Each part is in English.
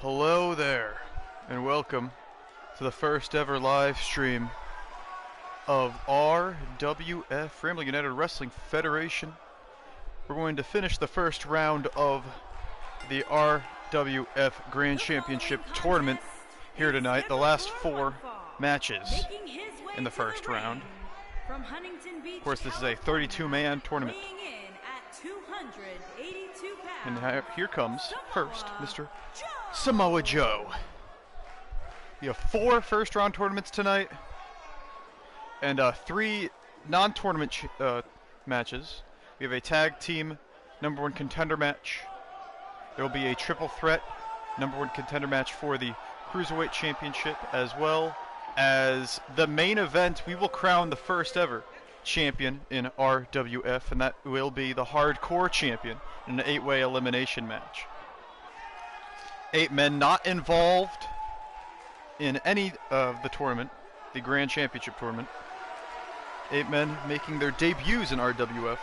Hello there, and welcome to the first ever live stream of RWF, Rambling United Wrestling Federation. We're going to finish the first round of the RWF Grand Championship Tournament here tonight. The last 4 matches in the first round. Of course, this is a 32-man tournament. And here comes, first, Mr. Samoa Joe. We have 4 first-round tournaments tonight, and 3 non-tournament matches. We have a tag team #1 contender match. There will be a triple threat #1 contender match for the Cruiserweight Championship, as well as the main event. We will crown the first ever champion in RWF, and that will be the Hardcore Champion in an 8-way elimination match. 8 men not involved in any of the tournament, the Grand Championship tournament. 8 men making their debuts in RWF,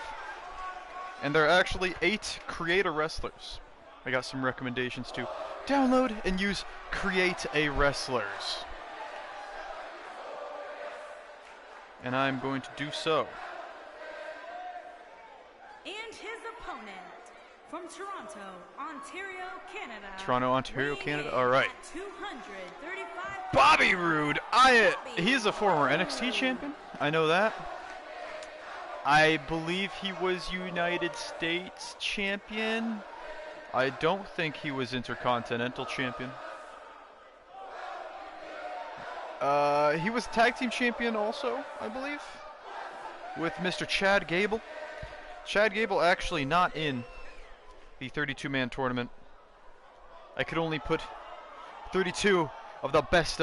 and there are actually 8 creator wrestlers. I got some recommendations to download and use Create a Wrestlers, and I'm going to do so. And his opponent from Toronto, Ontario, Canada. Toronto, Ontario, Canada. All right. 235 Bobby Roode. He's a former NXT champion. I know that. I believe he was United States champion. I don't think he was Intercontinental champion. He was tag team champion also, I believe, with Mr. Chad Gable. Chad Gable actually not in the 32-man tournament. I could only put 32 of the best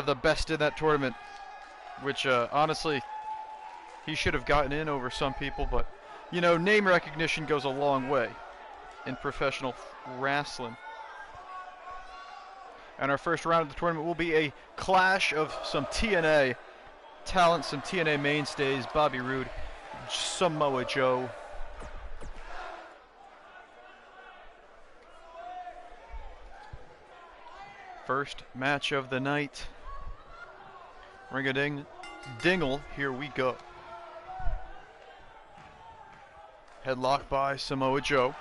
in that tournament, which honestly, he should have gotten in over some people, but you know, name recognition goes a long way in professional wrestling. And our first round of the tournament will be a clash of some TNA talent, some TNA mainstays, Bobby Roode, Samoa Joe. First match of the night. Ring-a-ding-dingle, here we go. Headlock by Samoa Joe.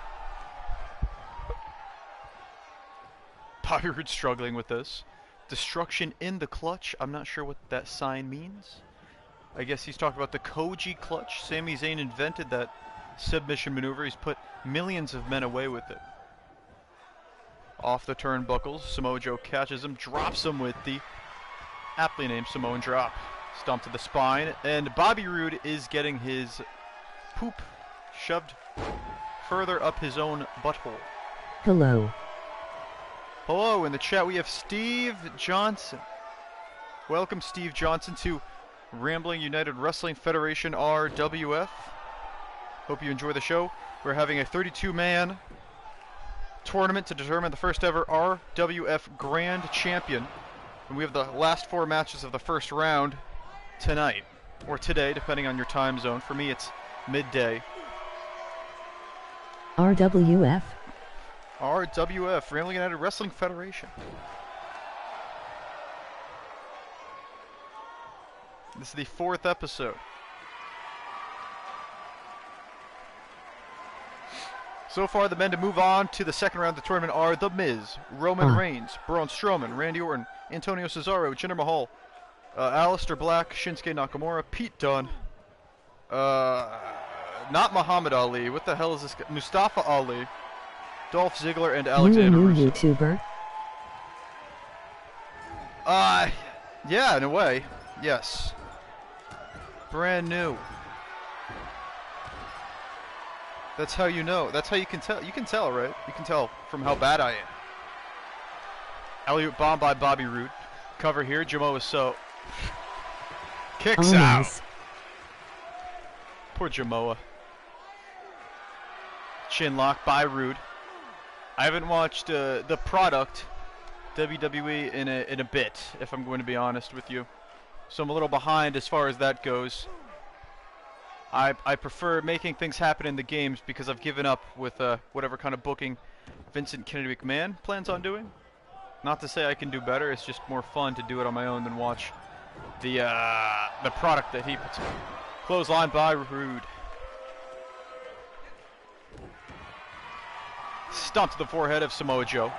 Bobby Roode struggling with this. Destruction in the clutch. I'm not sure what that sign means. I guess he's talking about the Koji clutch. Sami Zayn invented that submission maneuver. He's put millions of men away with it. Off the turnbuckles, Samoa Joe catches him, drops him with the aptly named Samoan drop. Stomp to the spine, and Bobby Roode is getting his poop shoved further up his own butthole. Hello. Hello, in the chat we have Steve Johnson. Welcome, Steve Johnson, to Rambling United Wrestling Federation RWF. Hope you enjoy the show. We're having a 32-man tournament to determine the first ever RWF Grand Champion. And we have the last 4 matches of the first round tonight, or today, depending on your time zone. For me, it's midday. RWF. RWF, Rambling United Wrestling Federation. This is the 4th episode. So far, the men to move on to the second round of the tournament are The Miz, Roman Reigns, Braun Strowman, Randy Orton, Antonio Cesaro, Jinder Mahal, Aleister Black, Shinsuke Nakamura, Pete Dunne, not Muhammad Ali, what the hell is this guy? Mustafa Ali, Dolph Ziggler, and Alexander Rusev. YouTuber? Yeah, in a way, yes. Brand new. That's how you know. That's how you can tell. You can tell, right? You can tell from how bad I am. Alley-oop bomb by Bobby Roode. Cover here. Jamoa so kicks out. Nice. Poor Jamoa. Chin lock by Roode. I haven't watched the product WWE in a bit, if I'm going to be honest with you. So I'm a little behind as far as that goes. I prefer making things happen in the games because I've given up with whatever kind of booking Vincent Kennedy McMahon plans on doing. Not to say I can do better, it's just more fun to do it on my own than watch the product that he puts. Clothesline by Rude. Stomp to the forehead of Samoa Joe.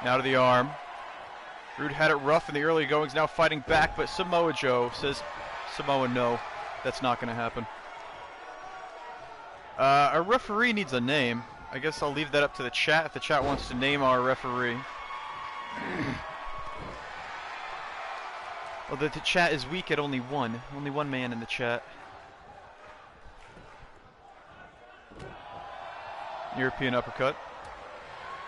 Now to the arm. Rude had it rough in the early goings, now fighting back, but Samoa Joe says, Samoa, no, that's not going to happen. Our referee needs a name. I guess I'll leave that up to the chat if the chat wants to name our referee. Although the chat is weak at only one man in the chat. European uppercut.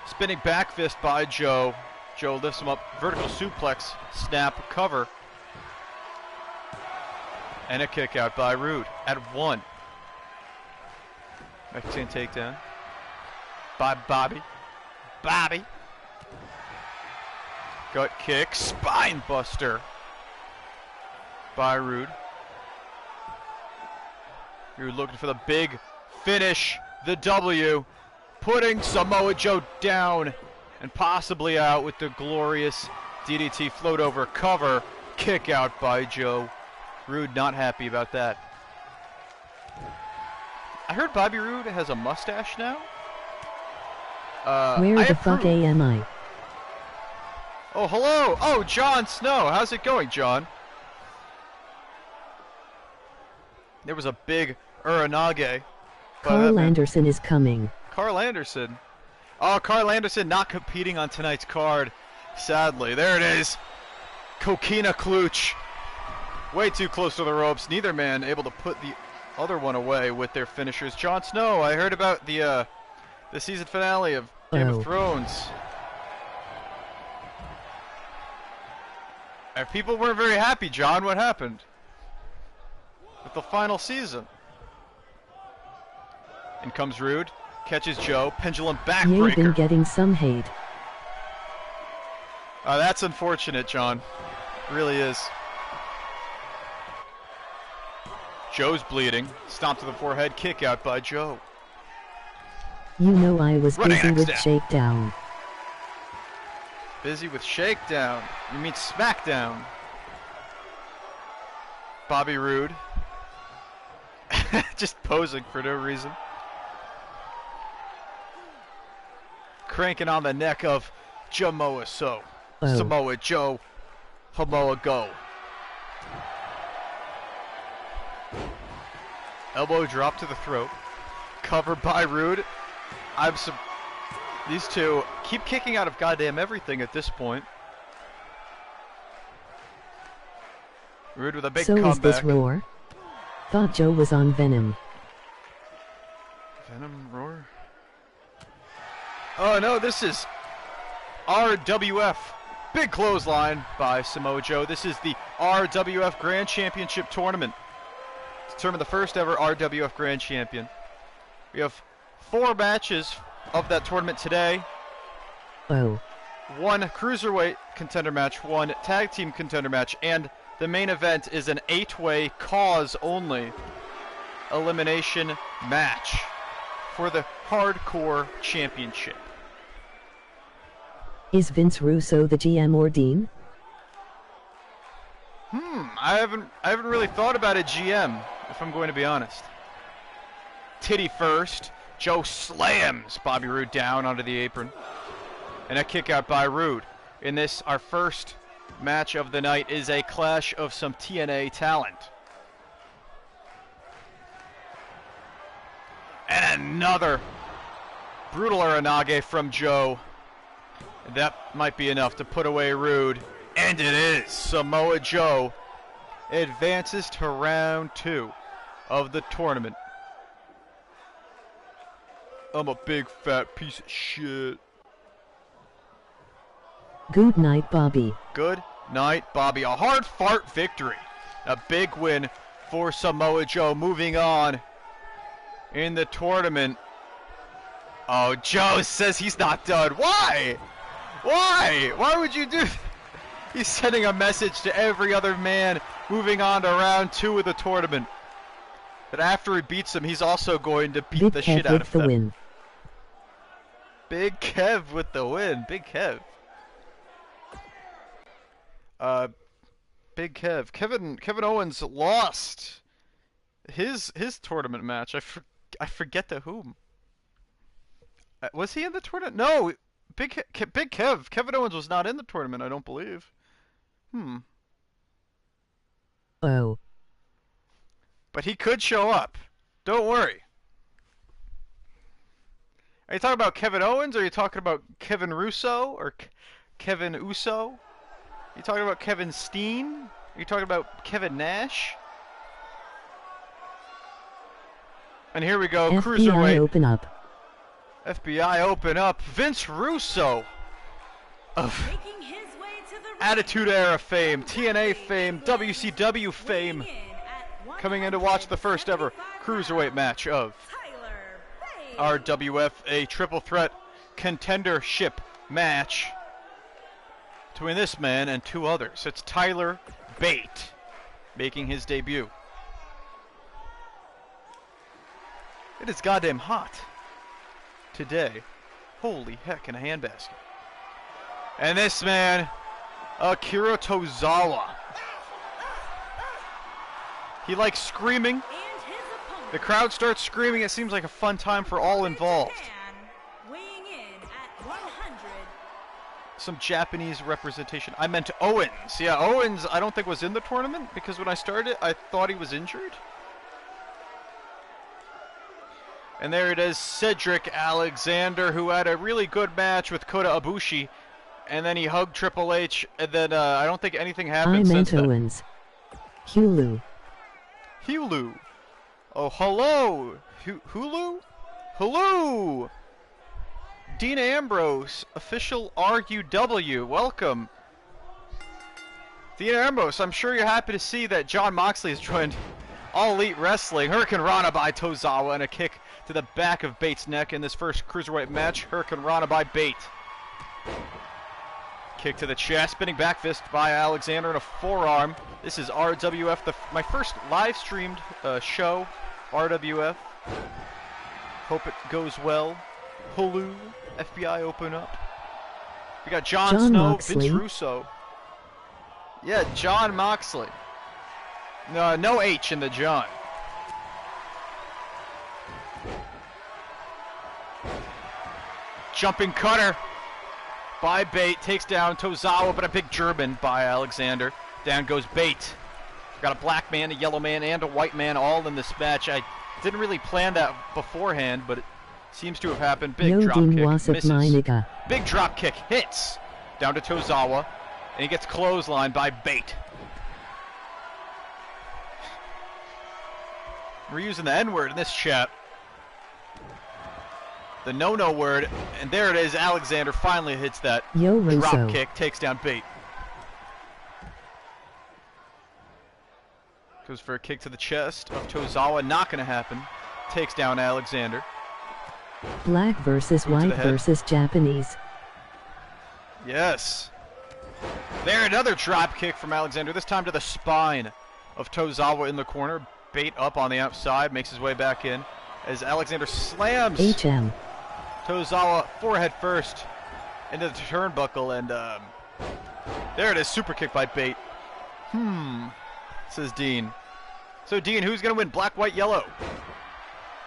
Spinning back fist by Joe. Joe lifts him up. Vertical suplex. Snap. Cover. And a kick out by Rude at 1. Mexican takedown by Bobby. Bobby. Gut kick. Spine buster by Rude. Rude looking for the big finish. The W. Putting Samoa Joe down and possibly out with the glorious DDT float over cover. Kick out by Joe. Rude not happy about that. I heard Bobby Roode has a mustache now. Where the fuck am I? Oh, hello. Oh, Jon Snow. How's it going, John? There was a big Uranage. Carl Anderson is coming. Carl Anderson. Oh, Carl Anderson not competing on tonight's card. Sadly. There it is. Coquina Clutch. Way too close to the ropes. Neither man able to put the other one away with their finishers. Jon Snow, I heard about the season finale of Game of Thrones. And people weren't very happy, John. What happened with the final season? In comes Rude, catches Joe, pendulum backbreaker. You've been getting some hate. That's unfortunate, John. Really is. Joe's bleeding. Stomp to the forehead. Kick out by Joe. You know I was busy with Shakedown. Busy with Shakedown? You mean Smackdown? Bobby Roode. Just posing for no reason. Cranking on the neck of Jamoa So. Samoa Joe. Hamoa Go. Elbow drop to the throat. Cover by Rude. These two keep kicking out of goddamn everything at this point. Rude with a big comeback. So is this Roar? Thought Joe was on Venom. Venom Roar? Oh no, this is RWF. Big clothesline by Samoa Joe. This is the RWF Grand Championship Tournament. Determine the first ever RWF Grand Champion. We have 4 matches of that tournament today. 1 cruiserweight contender match, 1 tag team contender match, and the main event is an 8-way cause-only elimination match for the Hardcore Championship. Is Vince Russo the GM or Dean? I haven't really thought about a GM, if I'm going to be honest. Titty first. Joe slams Bobby Roode down onto the apron. And a kick out by Roode. In this, our first match of the night is a clash of some TNA talent. And another brutal Uranage from Joe. That might be enough to put away Roode. And it is. Samoa Joe advances to round 2 of the tournament. I'm a big fat piece of shit. Good night, Bobby. Good night, Bobby. A hard fart victory. A big win for Samoa Joe. Moving on in the tournament. Oh, Joe says he's not done. Why? Why? Why would you do that? He's sending a message to every other man moving on to round 2 of the tournament. That after he beats him, he's also going to beat the shit out of them. Win. Big Kev with the win. Big Kev. Big Kev. Kevin Owens lost his tournament match. I forget to whom. Was he in the tournament? No, Big Kev. Kevin Owens was not in the tournament, I don't believe. Oh. But he could show up. Don't worry. Are you talking about Kevin Owens, or are you talking about Kevin Russo, or Kevin Uso? Are you talking about Kevin Steen? Are you talking about Kevin Nash? And here we go, FBI Cruiserweight. open up. FBI open up. Vince Russo of Making his way to the ring. Attitude Era fame, TNA fame, WCW fame, Weighing in at coming in to watch the first ever Cruiserweight match of Tyler Bate. RWF, a triple threat contendership match between this man and two others. It's Tyler Bate making his debut. It is goddamn hot today. Holy heck, in a handbasket. And this man, Akira Tozawa. He likes screaming. And his opponent, The crowd starts screaming. It seems like a fun time for all involved. Japan, weighing in at 100. Some Japanese representation. I meant Owens. Yeah, Owens I don't think was in the tournament because when I started I thought he was injured. And there it is, Cedric Alexander, who had a really good match with Kota Ibushi, and then he hugged Triple H, and then I don't think anything happened I since meant then. Owens. Hulu. Hulu. Oh, hello. Hulu? Hello. Dean Ambrose, official RUW. Welcome. Dean Ambrose, I'm sure you're happy to see that Jon Moxley has joined All Elite Wrestling. Hurricane Rana by Tozawa and a kick to the back of Bate's neck in this first Cruiserweight match. Hurricane Rana by Bate. Kick to the chest, spinning back fist by Alexander and a forearm. This is RWF, my first live streamed show, RWF. Hope it goes well. Hulu, FBI open up. We got Jon Snow, Moxley. Vince Russo. Yeah, Jon Moxley. No H in the John. Jumping cutter by Bate, takes down Tozawa, but a big German by Alexander. Down goes Bate. Got a black man, a yellow man, and a white man all in this match. I didn't really plan that beforehand, but it seems to have happened. Big drop kick, misses. Big drop kick, hits. Down to Tozawa, and he gets clotheslined by Bate. We're using the N-word in this chat. The no-no word, and there it is. Alexander finally hits that drop kick, takes down Bate. Goes for a kick to the chest of Tozawa, not going to happen. Takes down Alexander. Black versus white versus Japanese. Yes. There, another drop kick from Alexander, this time to the spine of Tozawa in the corner. Bate up on the outside, makes his way back in as Alexander slams HM. Tozawa forehead first into the turnbuckle, and there it is, super kick by Bate. Says Dean. So Dean, who's going to win, black, white, yellow?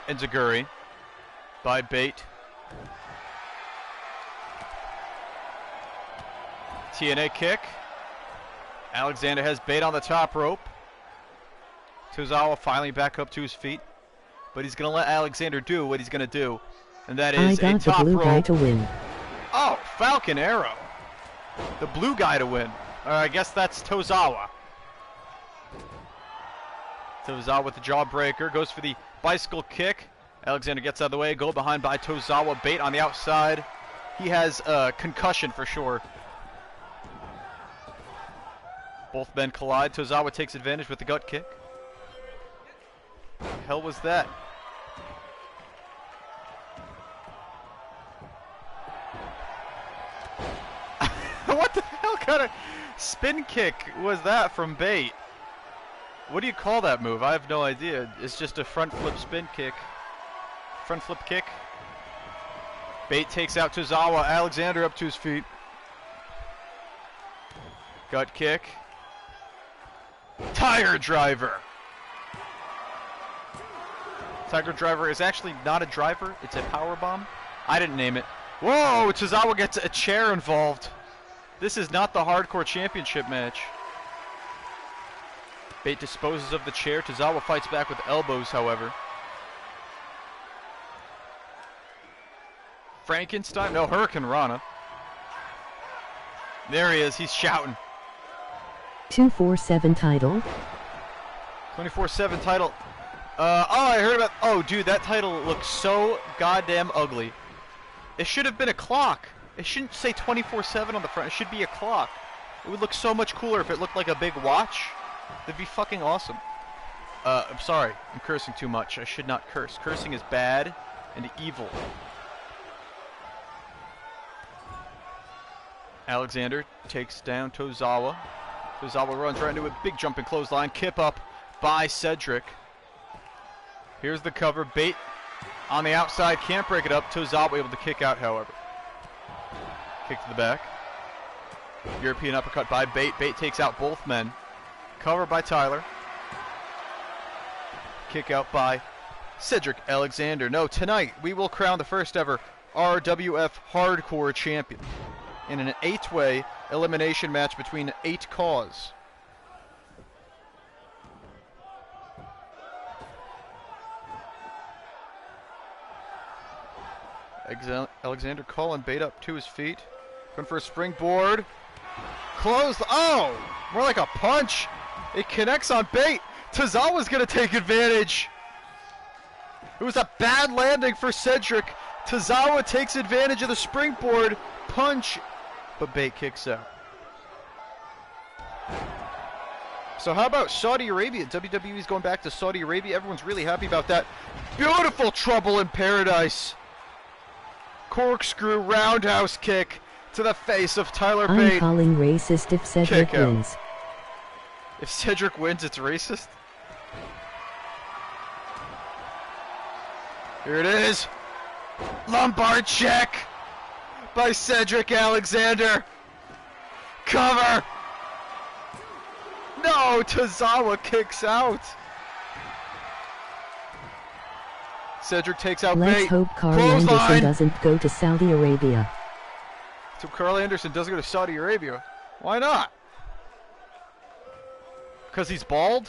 Enziguri by Bate. TNA kick. Alexander has Bate on the top rope. Tozawa finally back up to his feet, but he's going to let Alexander do what he's going to do, and that is I got a top the blue rope. guy to win. Oh, Falcon Arrow. The blue guy to win. I guess that's Tozawa. Tozawa with the jawbreaker, goes for the bicycle kick. Alexander gets out of the way, go behind by Tozawa. Bate on the outside. He has a concussion for sure. Both men collide. Tozawa takes advantage with the gut kick. What the hell was that? What the hell kind of spin kick was that from Bate? What do you call that move? I have no idea. It's just a front flip spin kick. Front flip kick. Bate takes out Tozawa. Alexander up to his feet. Gut kick. Tiger driver. Tiger driver is actually not a driver. It's a power bomb. I didn't name it. Whoa, Tozawa gets a chair involved. This is not the hardcore championship match. Bate disposes of the chair. Tozawa fights back with elbows, however. Frankenstein? No, Hurricane Rana. There he is. He's shouting. 247 title. 24/7 title. Oh, I heard about... Oh, dude, that title looks so goddamn ugly. It should have been a clock. It shouldn't say 24/7 on the front. It should be a clock. It would look so much cooler if it looked like a big watch. That'd be fucking awesome. I'm sorry. I'm cursing too much. I should not curse. Cursing is bad and evil. Alexander takes down Tozawa. Tozawa runs right into a big jumping clothesline. Kip up by Cedric. Here's the cover. Bate on the outside. Can't break it up. Tozawa able to kick out, however. Kick to the back. European uppercut by Bate. Bate takes out both men. Cover by Tyler. Kick out by Cedric Alexander. No, tonight we will crown the first ever RWF Hardcore Champion in an 8-way elimination match between 8 Cause. Alexander calling Bate up to his feet. Going for a springboard. Closed. Oh! More like a punch. It connects on Bate. Tozawa's going to take advantage. It was a bad landing for Cedric. Tozawa takes advantage of the springboard punch, but Bate kicks out. So how about Saudi Arabia? WWE's going back to Saudi Arabia. Everyone's really happy about that. Beautiful Trouble in Paradise. Corkscrew roundhouse kick to the face of Tyler Bate. I'm calling racist if Cedric wins. If Cedric wins, it's racist? Here it is. Lumbar check by Cedric Alexander. Cover. No, Tozawa kicks out. Cedric takes out Let's Bate. hope Carl Anderson doesn't go to Saudi Arabia. So Carl Anderson doesn't go to Saudi Arabia. Why not? Because he's bald?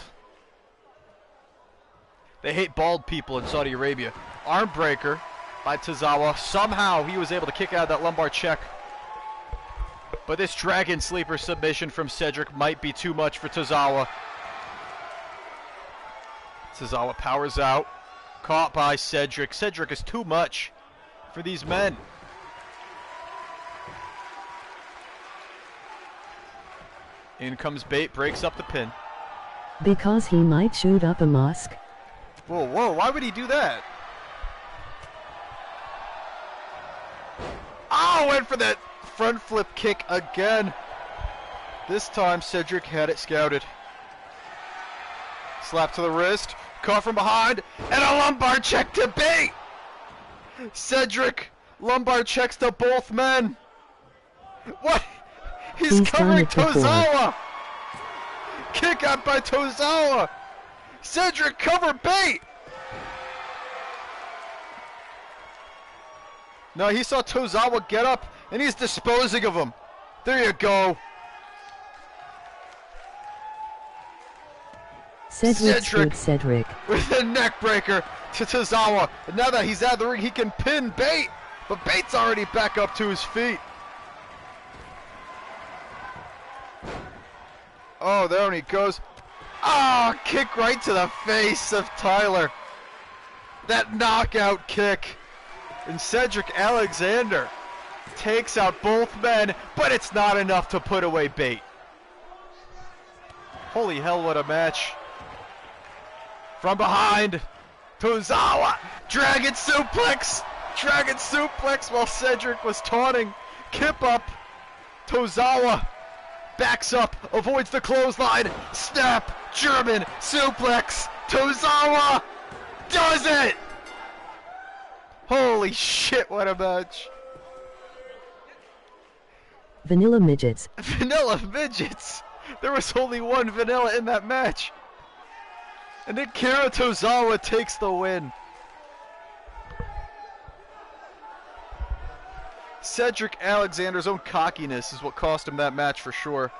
They hate bald people in Saudi Arabia. Arm breaker by Tozawa. Somehow he was able to kick out of that lumbar check. But this dragon sleeper submission from Cedric might be too much for Tozawa. Tozawa powers out. Caught by Cedric. Cedric is too much for these men. In comes Bate, breaks up the pin. Because he might shoot up a mosque. Whoa, whoa, why would he do that? Oh, went for that front flip kick again. This time Cedric had it scouted. Slap to the wrist, caught from behind, and a lumbar check to Bate! Cedric, lumbar checks to both men. What? He's covering Tozawa! Kick out by Tozawa! Cedric cover Bate! No, he saw Tozawa get up, and he's disposing of him. There you go. Cedric with a neck breaker to Tozawa. And now that he's out of the ring, he can pin Bate. But Bate's already back up to his feet. Oh, there he goes. Oh, kick right to the face of Tyler. That knockout kick. And Cedric Alexander takes out both men, but it's not enough to put away Bate. Holy hell, what a match. From behind, Tozawa, Dragon suplex while Cedric was taunting. Kip up, Tozawa backs up, avoids the clothesline, snap, German suplex, Tozawa does it! Holy shit, what a match. Vanilla midgets. Vanilla midgets! There was only one vanilla in that match. And then Akira Tozawa takes the win. Cedric Alexander's own cockiness is what cost him that match for sure.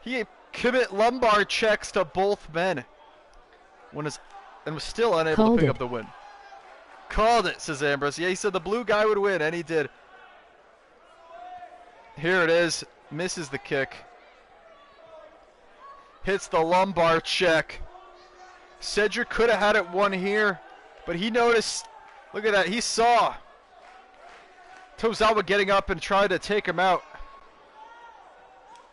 He commit lumbar checks to both men and was still unable to pick up the win. Called it, says Ambrose. Yeah, he said the blue guy would win, and he did. Here it is. Misses the kick. Hits the lumbar check. Cedric could have had it won here, but he noticed. Look at that. He saw Tozawa getting up and trying to take him out.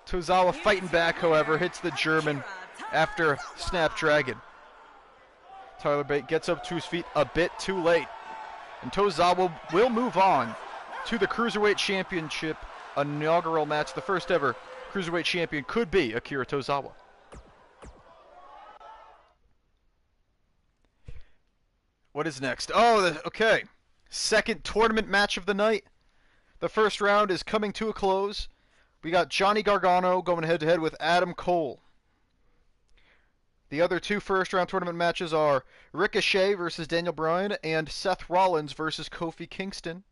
Tozawa fighting back, however, hits the German after Snapdragon. Tyler Bate gets up to his feet a bit too late. And Tozawa will move on to the Cruiserweight Championship inaugural match. The first ever Cruiserweight Champion could be Akira Tozawa. What is next? Oh, okay. Second tournament match of the night. The first round is coming to a close. We got Johnny Gargano going head-to-head with Adam Cole. The other two first-round tournament matches are Ricochet versus Daniel Bryan and Seth Rollins versus Kofi Kingston.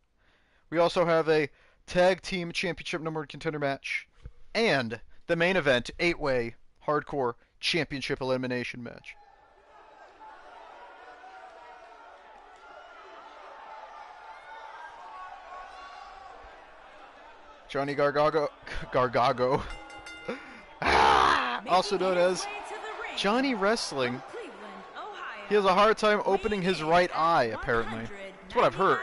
We also have a Tag Team Championship number 1 contender match and the main event, 8-way Hardcore Championship elimination match. Johnny Gargano, also known as Johnny Wrestling. He has a hard time opening his right eye, apparently. That's what I've heard.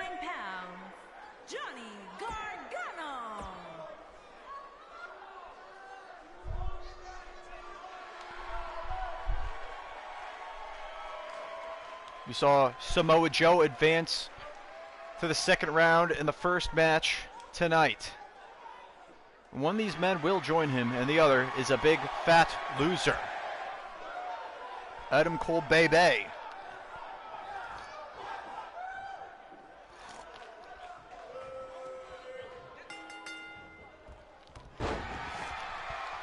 Johnny Gargano. We saw Samoa Joe advance to the second round in the first match tonight. One of these men will join him, and the other is a big fat loser. Adam Cole baby.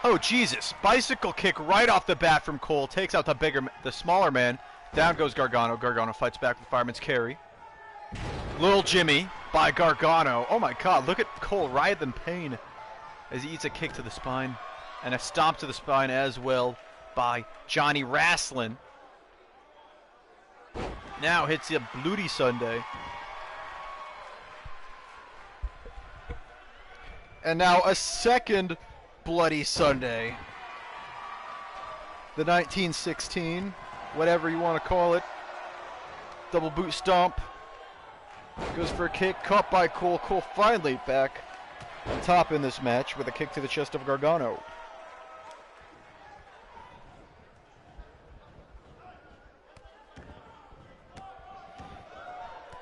Oh Jesus! Bicycle kick right off the bat from Cole, takes out the smaller man. Down goes Gargano. Gargano fights back with fireman's carry. Little Jimmy by Gargano. Oh my God! Look at Cole writhe in pain as he eats a kick to the spine and a stomp to the spine as well by Johnny Wrestling. Now hits a Bloody Sunday. And now a second Bloody Sunday. The 1916, whatever you want to call it. Double boot stomp. Goes for a kick, caught by Cole. Cole finally back on top in this match with a kick to the chest of Gargano.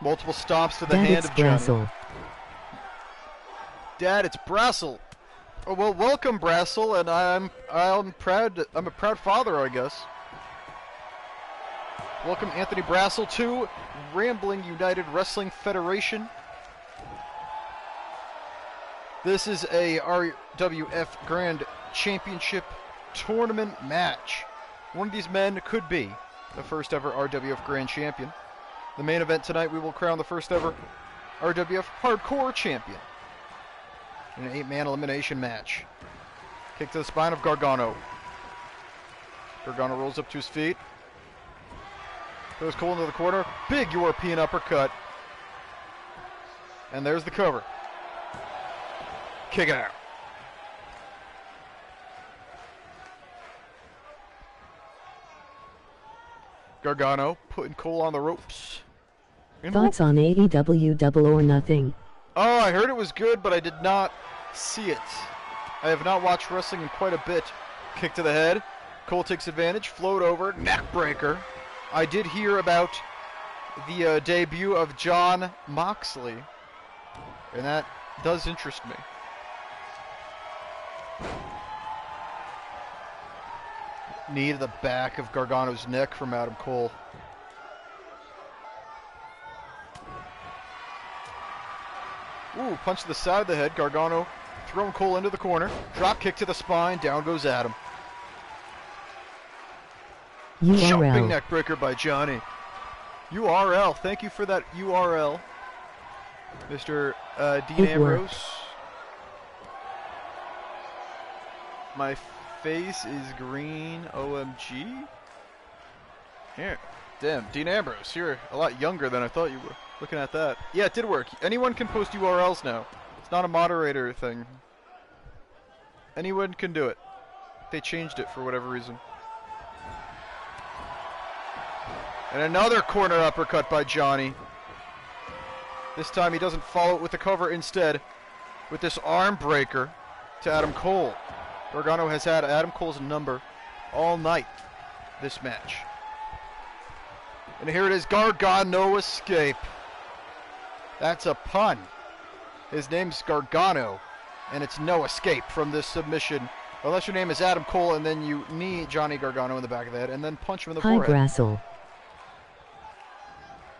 Multiple stomps to the hand of Johnny. Dad, it's Brassel. Oh, well, welcome, Brassel, and I'm proud. I'm a proud father, I guess. Welcome, Anthony Brassel, to Rambling United Wrestling Federation. This is a RWF Grand Championship tournament match. One of these men could be the first ever RWF Grand Champion. The main event tonight, we will crown the first ever RWF Hardcore Champion in an 8-man elimination match. Kick to the spine of Gargano. Gargano rolls up to his feet. Goes Cole into the corner. Big European uppercut. And there's the cover. Kick it out. Gargano putting Cole on the ropes. Thoughts on AEW Double or Nothing? Oh, I heard it was good, but I did not see it. I have not watched wrestling in quite a bit. Kick to the head. Cole takes advantage. Float over. Neck breaker. I did hear about the debut of Jon Moxley, and that does interest me. Knee to the back of Gargano's neck from Adam Cole. Ooh, punch to the side of the head. Gargano throwing Cole into the corner. Drop kick to the spine. Down goes Adam. Jumping neck breaker by Johnny. URL. Thank you for that URL, Mr. Dean Ambrose. My face is green. OMG. Here. Damn, Dean Ambrose, you're a lot younger than I thought you were. Looking at that. Yeah, it did work. Anyone can post URLs now. It's not a moderator thing. Anyone can do it. They changed it for whatever reason. And another corner uppercut by Johnny. This time he doesn't follow it with the cover, instead with this arm breaker to Adam Cole. Gargano has had Adam Cole's number all night this match. And here it is, Gargano escape. That's a pun. His name's Gargano, and it's no escape from this submission. Unless your name is Adam Cole, and then you knee Johnny Gargano in the back of the head, and then punch him in the forehead. Grassel.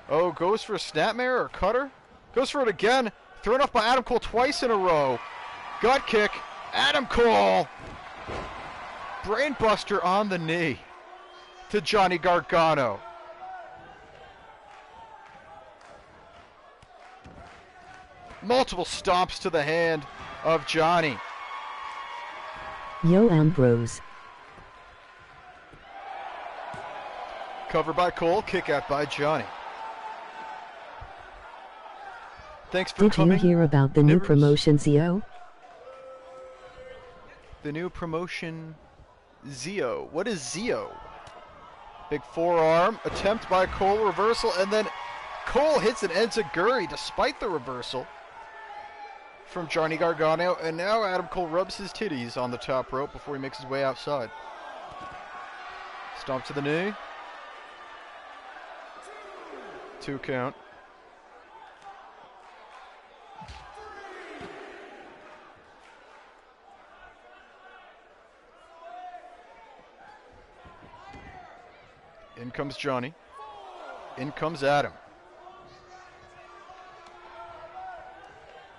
Oh, goes for a snapmare or cutter? Goes for it again. Thrown off by Adam Cole twice in a row. Gut kick. Adam Cole. Brainbuster on the knee to Johnny Gargano. Multiple stomps to the hand of Johnny. Yo Ambrose. Cover by Cole, kick out by Johnny. Thanks for coming. Did you hear about the new promotion, Zio? The new promotion, Zio. What is Zio? Big forearm, attempt by Cole, reversal, and then Cole hits an enziguri despite the reversal from Johnny Gargano, and now Adam Cole rubs his titties on the top rope before he makes his way outside. Stomp to the knee. 2 count. In comes Johnny. In comes Adam.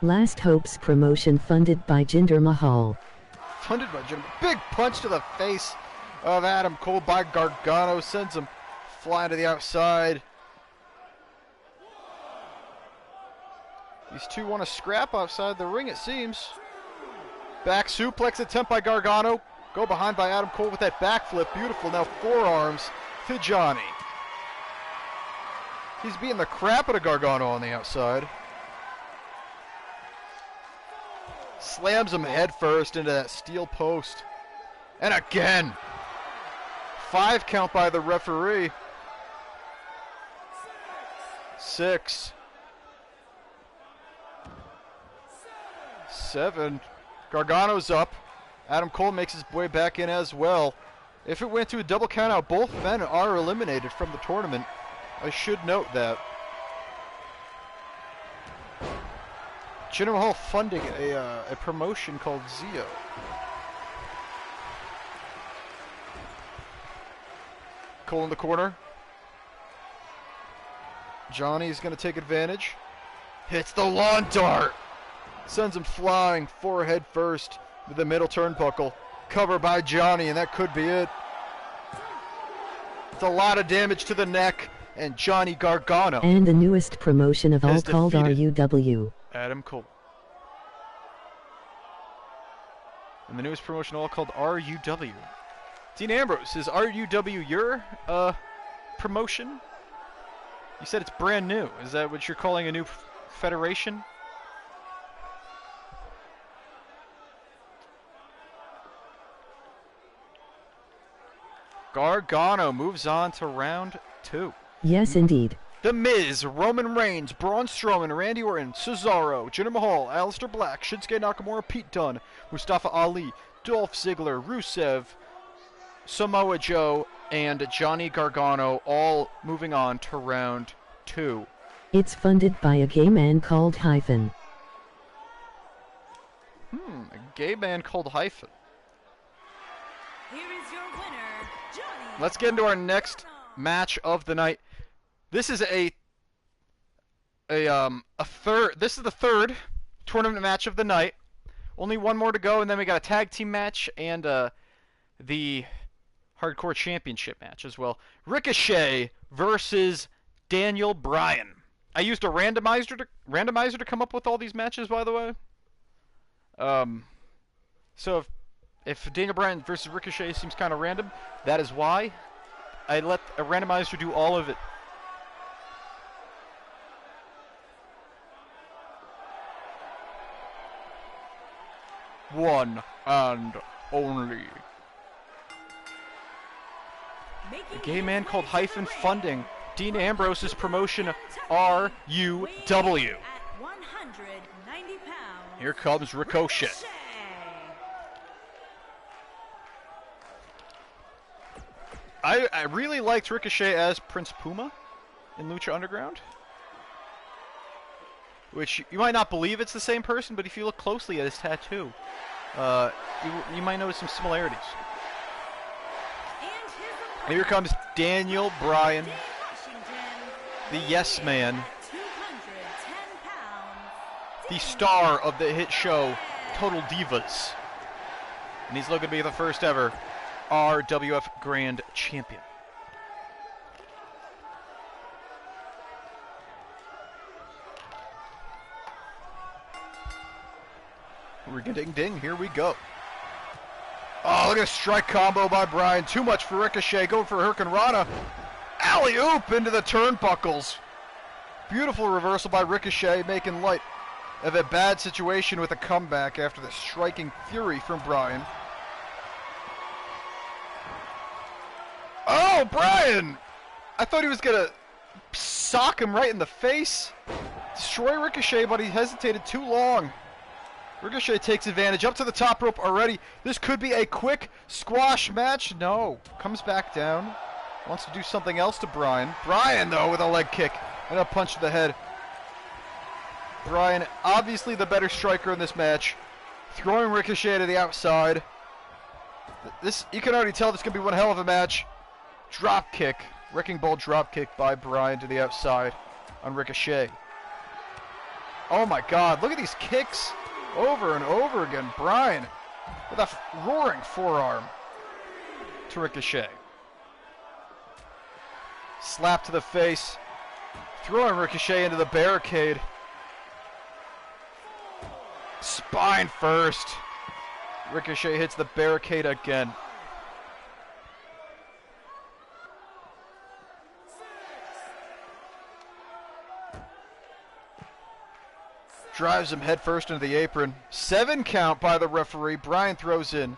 Last Hope's promotion funded by Jinder Mahal. Funded by Jinder. Big punch to the face of Adam Cole by Gargano. Sends him flying to the outside. These two want to scrap outside the ring, it seems. Back suplex attempt by Gargano. Go behind by Adam Cole with that backflip. Beautiful. Now forearms to Johnny. He's beating the crap out of Gargano on the outside. Slams him head first into that steel post. And again. 5 count by the referee. 6. 7. Gargano's up. Adam Cole makes his way back in as well. If it went to a double countout, both men are eliminated from the tournament. I should note that. Jinder Mahal funding a promotion called Zio. Cole in the corner. Johnny's going to take advantage. Hits the lawn dart. Sends him flying forehead first with the middle turnbuckle. Cover by Johnny, and that could be it. It's a lot of damage to the neck, and Johnny Gargano. And the newest promotion of all called RUW. Adam Cole. And the newest promotion all called RUW. Dean Ambrose, is RUW your promotion? You said it's brand new. Is that what you're calling a new federation? Gargano moves on to round 2. Yes, indeed. The Miz, Roman Reigns, Braun Strowman, Randy Orton, Cesaro, Jinder Mahal, Aleister Black, Shinsuke Nakamura, Pete Dunne, Mustafa Ali, Dolph Ziggler, Rusev, Samoa Joe, and Johnny Gargano, all moving on to round 2. It's funded by a gay man called Hyphen. A gay man called Hyphen. Here is your winner, Johnny. Let's get into our next match of the night. This is a third. This is the third tournament match of the night. Only one more to go, and then we got a tag team match and the Hardcore Championship match as well. Ricochet versus Daniel Bryan. I used a randomizer to come up with all these matches, by the way. So if Daniel Bryan versus Ricochet seems kind of random, that is why I let a randomizer do all of it. One and only. A gay man called Hyphen Funding. Dean Ambrose's promotion, RUW. Here comes Ricochet. I really liked Ricochet as Prince Puma in Lucha Underground. Which, you might not believe it's the same person, but if you look closely at his tattoo, you might notice some similarities. Here comes Daniel Bryan, the Yes Man, the star of the hit show Total Divas. And he's looking to be the first ever RWF Grand Champion. Ring-a-ding-ding, here we go. Oh, look at a strike combo by Bryan. Too much for Ricochet. Going for a Hurricanrana. Alley-oop into the turnbuckles. Beautiful reversal by Ricochet, making light of a bad situation with a comeback after the striking fury from Bryan. Oh, Bryan! I thought he was going to sock him right in the face. Destroy Ricochet, but he hesitated too long. Ricochet takes advantage, up to the top rope already. This could be a quick squash match. No, comes back down. Wants to do something else to Bryan. Bryan, though, with a leg kick and a punch to the head. Bryan, obviously the better striker in this match. Throwing Ricochet to the outside. This, you can already tell this is going to be one hell of a match. Drop kick, wrecking ball drop kick by Bryan to the outside on Ricochet. Oh my God, look at these kicks. Over and over again, Bryan with a roaring forearm to Ricochet. Slap to the face, throwing Ricochet into the barricade. Spine first. Ricochet hits the barricade again. Drives him headfirst into the apron. 7 count by the referee. Bryan throws in.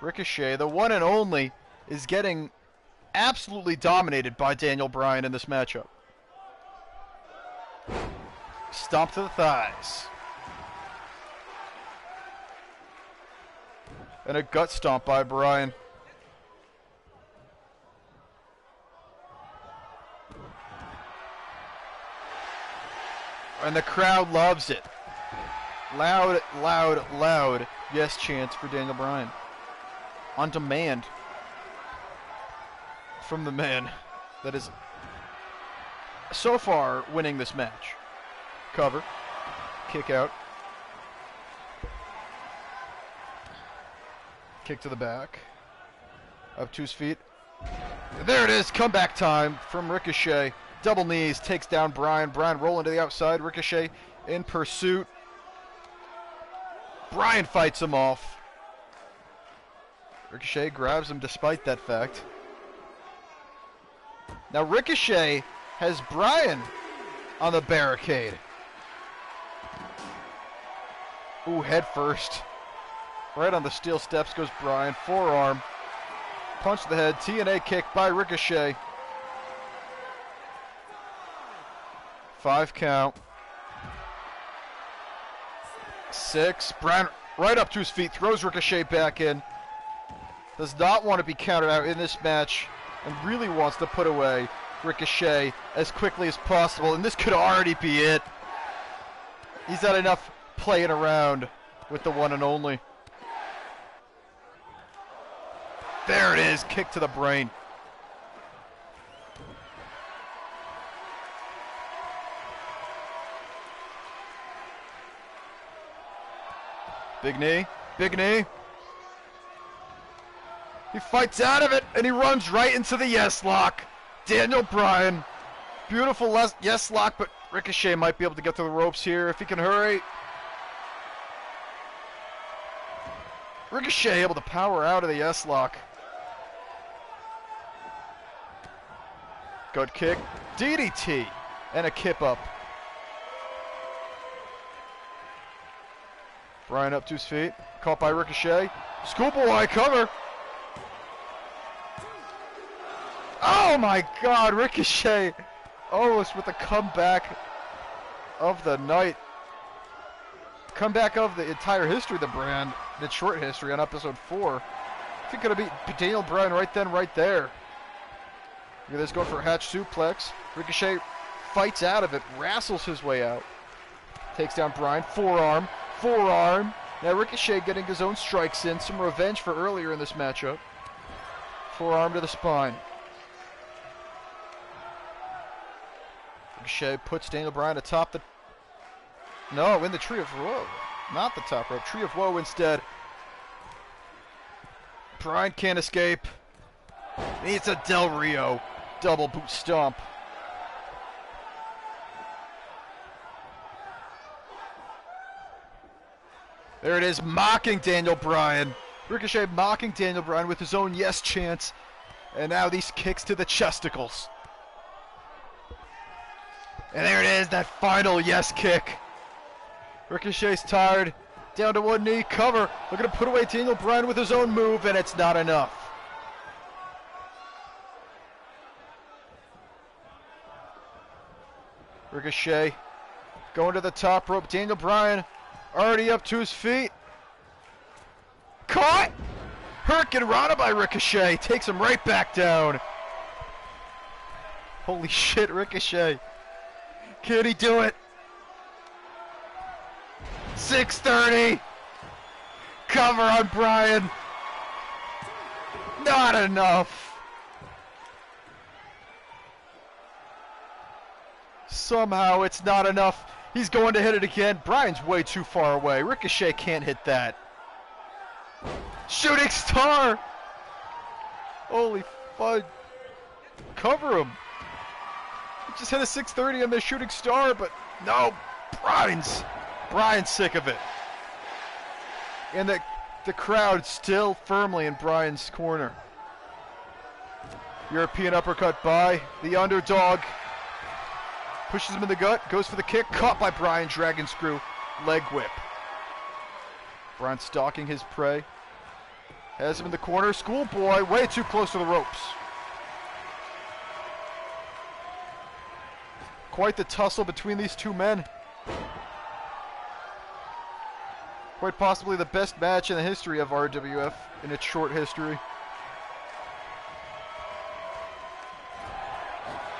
Ricochet, the one and only, is getting absolutely dominated by Daniel Bryan in this matchup. Stomp to the thighs. And a gut stomp by Bryan. And the crowd loves it. Loud, loud, loud yes chants for Daniel Bryan. On demand from the man that is so far winning this match. Cover. Kick out. Kick to the back. Up to his feet. There it is. Comeback time from Ricochet. Double knees, takes down Bryan. Bryan rolling to the outside. Ricochet in pursuit. Bryan fights him off. Ricochet grabs him despite that fact. Now Ricochet has Bryan on the barricade. Ooh, head first. Right on the steel steps goes Bryan. Forearm. Punch to the head. TNA kick by Ricochet. 5 count. 6. Bryan right up to his feet. Throws Ricochet back in. Does not want to be counted out in this match. And really wants to put away Ricochet as quickly as possible. And this could already be it. He's had enough playing around with the one and only. There it is. Kick to the brain. Big knee. Big knee. He fights out of it, and he runs right into the yes lock. Daniel Bryan. Beautiful yes lock, but Ricochet might be able to get to the ropes here if he can hurry. Ricochet able to power out of the yes lock. Good kick. DDT. And a kip up. Bryan up to his feet. Caught by Ricochet. Schoolboy cover. Oh my god, Ricochet almost with the comeback of the night. Comeback of the entire history of the brand. Its short history on episode 4. I think could have beat Daniel Bryan right then, right there. Look at this, going for a hatch suplex. Ricochet fights out of it, wrestles his way out. Takes down Bryan, forearm, forearm. Now Ricochet getting his own strikes in, some revenge for earlier in this matchup. Forearm to the spine. Ricochet puts Daniel Bryan atop the... No, in the Tree of Woe. Not the top rope, Tree of Woe instead. Bryan can't escape. It's a Del Rio double boot stomp. There it is, mocking Daniel Bryan. Ricochet mocking Daniel Bryan with his own yes chants. And now these kicks to the chesticles. And there it is, that final yes kick. Ricochet's tired. Down to one knee, cover. Looking to put away Daniel Bryan with his own move, and it's not enough. Ricochet going to the top rope. Daniel Bryan already up to his feet. Caught! Hurricane Rana by Ricochet. Takes him right back down. Holy shit, Ricochet. Can he do it? 630. Cover on Bryan. Not enough. Somehow it's not enough. He's going to hit it again. Bryan's way too far away. Ricochet can't hit that. Shooting star. Holy fudge. Cover him. He just hit a 630 on the shooting star, but no. Bryan's sick of it. And the crowd still firmly in Bryan's corner. European uppercut by the underdog. Pushes him in the gut, goes for the kick, caught by Bryan, dragon screw, leg whip. Bryan stalking his prey. Has him in the corner, schoolboy, way too close to the ropes. Quite the tussle between these two men. Quite possibly the best match in the history of RWF in its short history.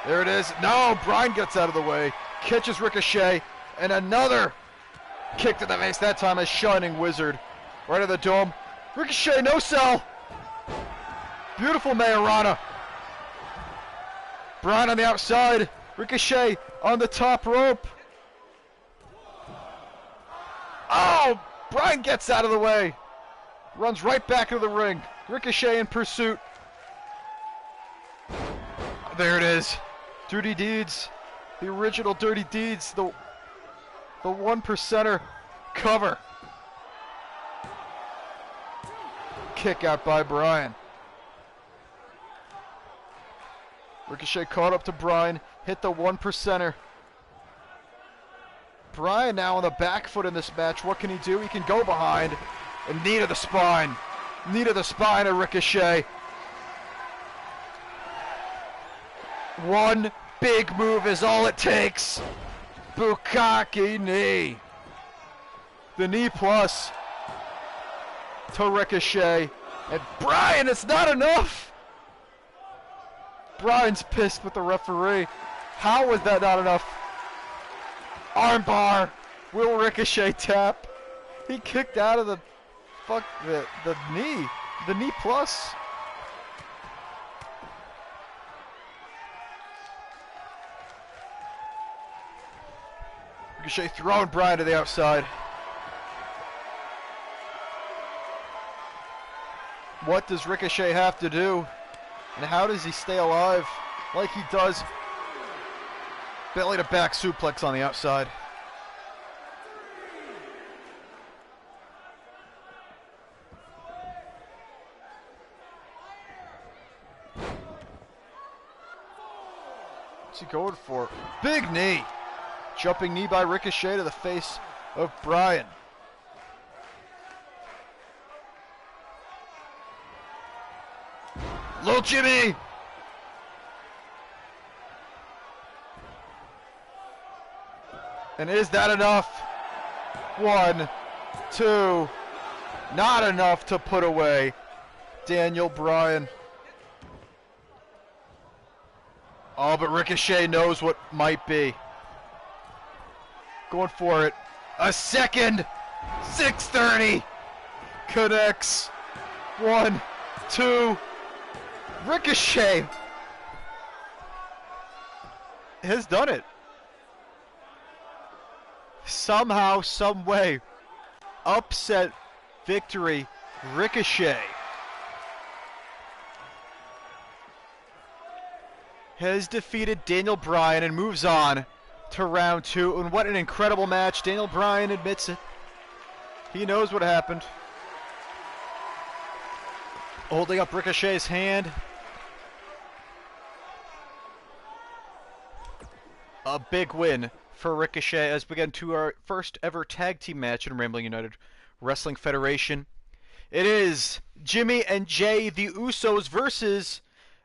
There it is. No, Bryan gets out of the way. Catches Ricochet. And another kick to the face. That time a Shining Wizard. Right at the dome. Ricochet, no sell. Beautiful Majorana. Bryan on the outside. Ricochet on the top rope. Oh, Bryan gets out of the way. Runs right back into the ring. Ricochet in pursuit. There it is. Dirty Deeds. The original Dirty Deeds. The one percenter cover. Kick out by Bryan. Ricochet caught up to Bryan. Hit the one percenter. Bryan now on the back foot in this match. What can he do? He can go behind. And knee to the spine. Knee to the spine of Ricochet. One big move is all it takes. Bukkake knee. The knee plus to Ricochet. And Bryan, it's not enough. Bryan's pissed with the referee. How was that not enough? Armbar. Will Ricochet tap? He kicked out of the knee. The knee plus. Ricochet throwing Bryan to the outside. What does Ricochet have to do? And how does he stay alive like he does? Belly to back suplex on the outside. What's he going for? Big knee. Jumping knee by Ricochet to the face of Bryan. Little Jimmy! And is that enough? 1, 2, not enough to put away Daniel Bryan. Oh, but Ricochet knows what might be. Going for it. A second! 630! Connects. 1, 2. Ricochet has done it. Somehow, some way. Upset victory. Ricochet has defeated Daniel Bryan and moves on to round 2. And what an incredible match. Daniel Bryan admits it. He knows what happened. Holding up Ricochet's hand. A big win for Ricochet as we get into our first ever tag team match in Rambling United Wrestling Federation. It is Jimmy and Jay, the Usos, versus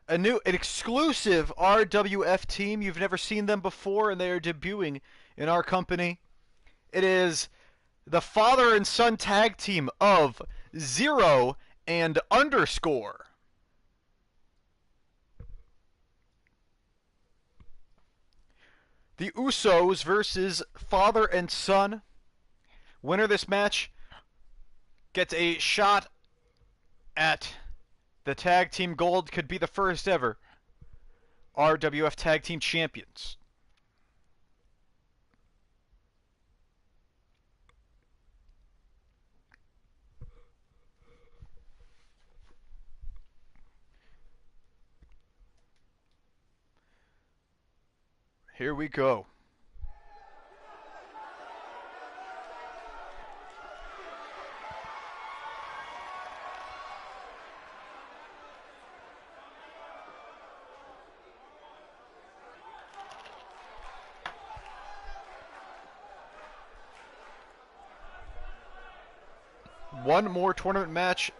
an exclusive RWF team. You've never seen them before, and they are debuting in our company. It is the father and son tag team of Zero and Underscore. The Usos versus father and son. Winner of this match gets a shot at the tag team gold. Could be the first ever RWF tag team champions. Here we go. One more tournament match.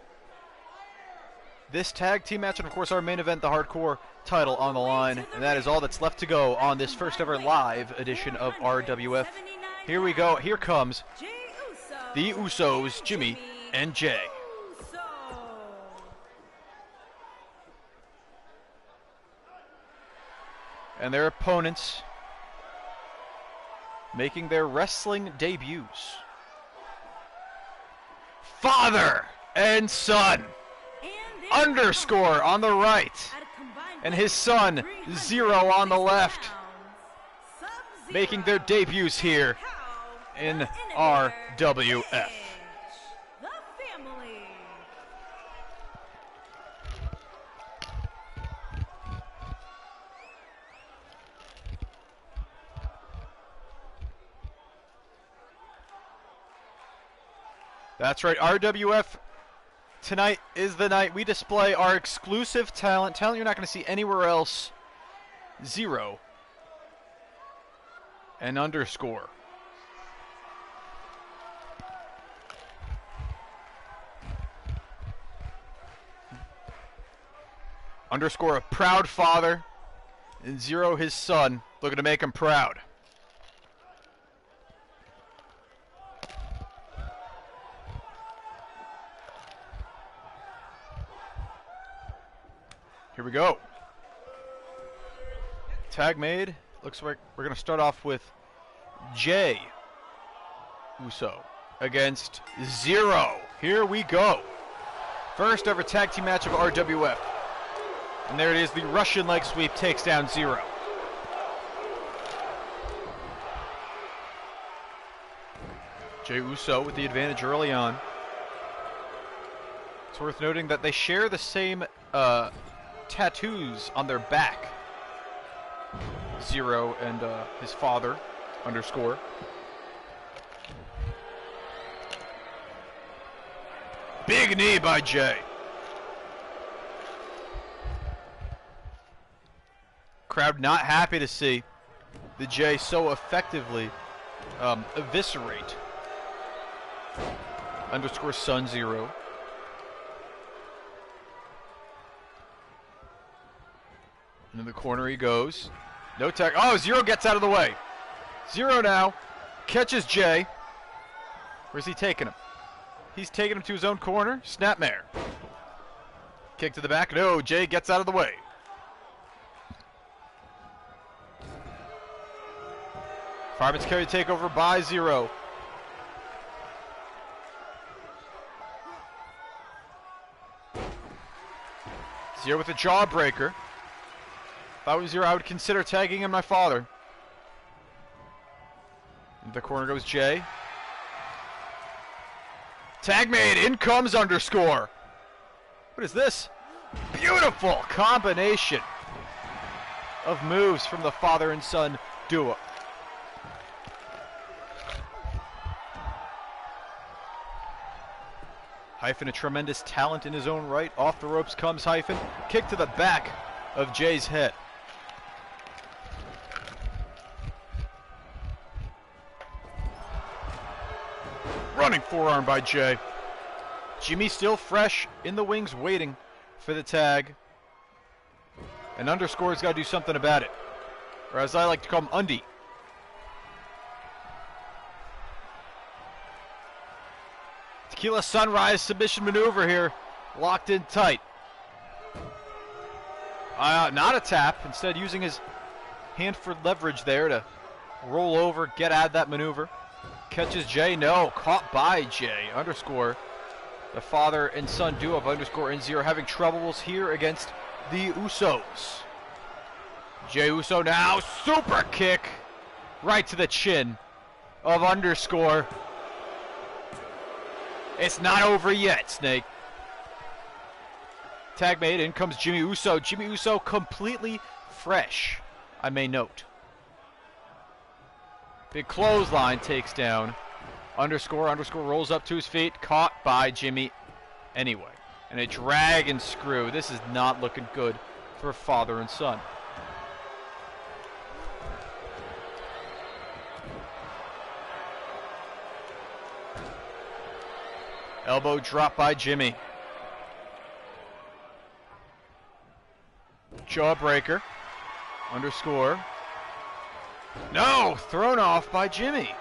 This tag team match, and of course our main event, the Hardcore title on the line. And that is all that's left to go on this first ever live edition of RWF. Here we go. Here comes the Usos, Jimmy and Jay. And their opponents making their wrestling debuts. Father and son. Underscore on the right. And his son, Zero, on the left. Making their debuts here in RWF. That's right, RWF. Tonight is the night we display our exclusive talent you're not going to see anywhere else. Zero and Underscore. Underscore, a proud father, and Zero, his son, looking to make him proud. Here we go. Tag made. Looks like we're going to start off with Jay Uso against Zero. Here we go. First ever tag team match of RWF. And there it is. The Russian leg sweep takes down Zero. Jay Uso with the advantage early on. It's worth noting that they share the same tattoos on their back. Zero and his father, underscore. Big knee by Jay. Crowd not happy to see the Jay so effectively eviscerate underscore Sun Zero. Into the corner he goes. No tag. Oh, Zero gets out of the way. Zero now catches Jay. Where's he taking him? He's taking him to his own corner. Snapmare. Kick to the back. No, Jay gets out of the way. Fireman's carry takeover by Zero. Zero with a jawbreaker. If I was Zero, I would consider tagging in my father. Into the corner goes Jay. Tag made. In comes underscore. What is this? Beautiful combination of moves from the father and son duo. Hyphen, a tremendous talent in his own right. Off the ropes comes Hyphen. Kick to the back of Jay's head. Running forearm by Jay. Jimmy still fresh in the wings waiting for the tag. And underscore's got to do something about it. Or as I like to call him, Undy. Tequila Sunrise submission maneuver here. Locked in tight. Not a tap. Instead using his hand for leverage there to roll over, get out of that maneuver. Catches Jay. No. Caught by Jay. Underscore. The father and son duo of underscore and Zero having troubles here against the Usos. Jay Uso now. Super kick. Right to the chin of underscore. It's not over yet, Snake. Tag made. In comes Jimmy Uso. Jimmy Uso completely fresh, I may note. Big clothesline takes down underscore. Underscore rolls up to his feet. Caught by Jimmy anyway. And a dragon screw. This is not looking good for father and son. Elbow drop by Jimmy. Jawbreaker. Underscore. No! Thrown off by Jimmy.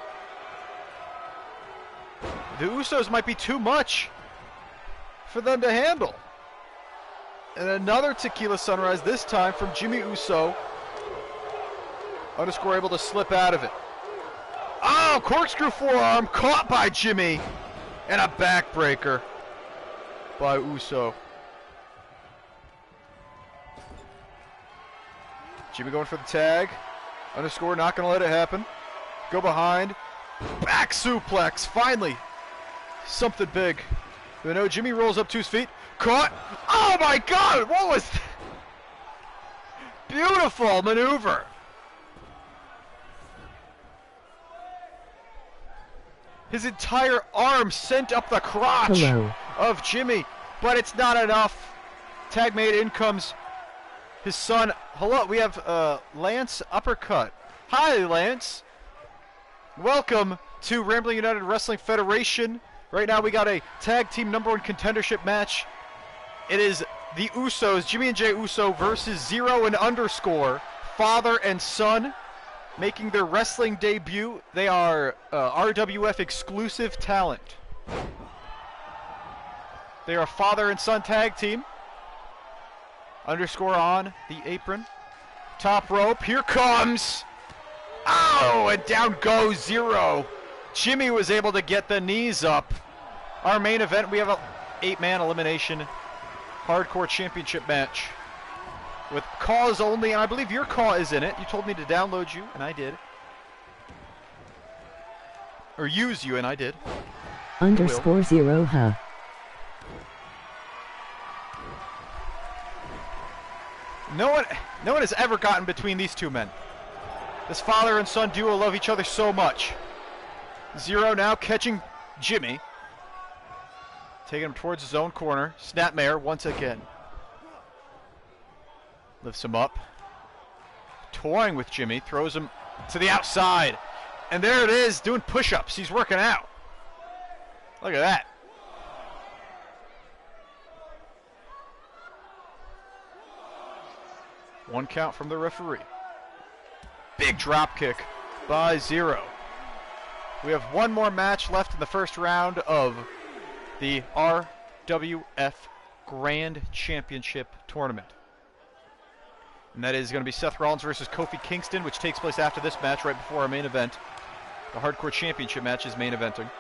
The Usos might be too much for them to handle. And another Tequila Sunrise, this time from Jimmy Uso. Underscore able to slip out of it. Oh! Corkscrew forearm caught by Jimmy. And a backbreaker by Uso. Jimmy going for the tag. Underscore not going to let it happen. Go behind. Back suplex. Finally. Something big. But no, Jimmy rolls up to his feet. Caught. Oh my God. What was that? Beautiful maneuver. His entire arm sent up the crotch of Jimmy, but it's not enough. Tag made. In comes his son. Hello, we have Lance uppercut. Hi, Lance. Welcome to Rambling United Wrestling Federation. Right now we got a tag team #1 contendership match. It is the Usos, Jimmy and Jay Uso versus Zero and underscore, father and son. Making their wrestling debut. They are RWF exclusive talent. They are a father and son tag team. Underscore on the apron. Top rope. Here comes. Oh, and down goes Zero. Jimmy was able to get the knees up. Our main event, we have a 8-man elimination hardcore championship match. With cause only, and I believe your call is in it. You told me to download you, and I did. Or use you, and I did. Underscore Zero, huh? No one has ever gotten between these two men. This father and son duo love each other so much. Zero now catching Jimmy. Taking him towards his own corner. Snapmare once again. Lifts him up. Toying with Jimmy. Throws him to the outside. And there it is, doing push-ups. He's working out. Look at that. One count from the referee. Big drop kick by Zero. We have one more match left in the first round of the RWF Grand Championship Tournament. And that is going to be Seth Rollins versus Kofi Kingston, which takes place after this match, right before our main event. The Hardcore Championship match is main eventing.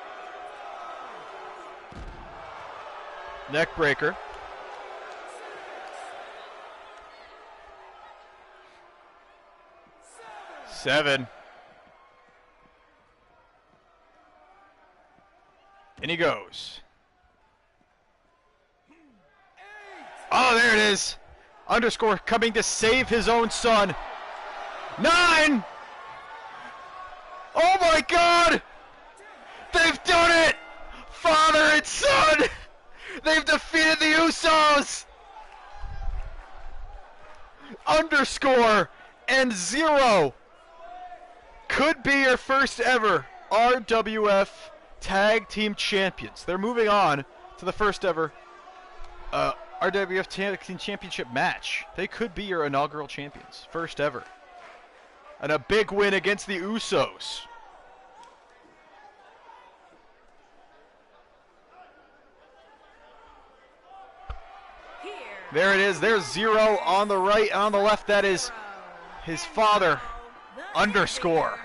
Neck breaker. Seven. And he goes. Oh, there it is. Underscore coming to save his own son. 9. Oh my God. They've done it. Father and son. They've defeated the Usos. Underscore and Zero could be your first ever RWF Tag Team Champions. They're moving on to the first ever RWF Tag Team Championship match. They could be your inaugural champions. First ever. And a big win against the Usos. There it is. There's Zero on the right and on the left. That is his father, Underscore.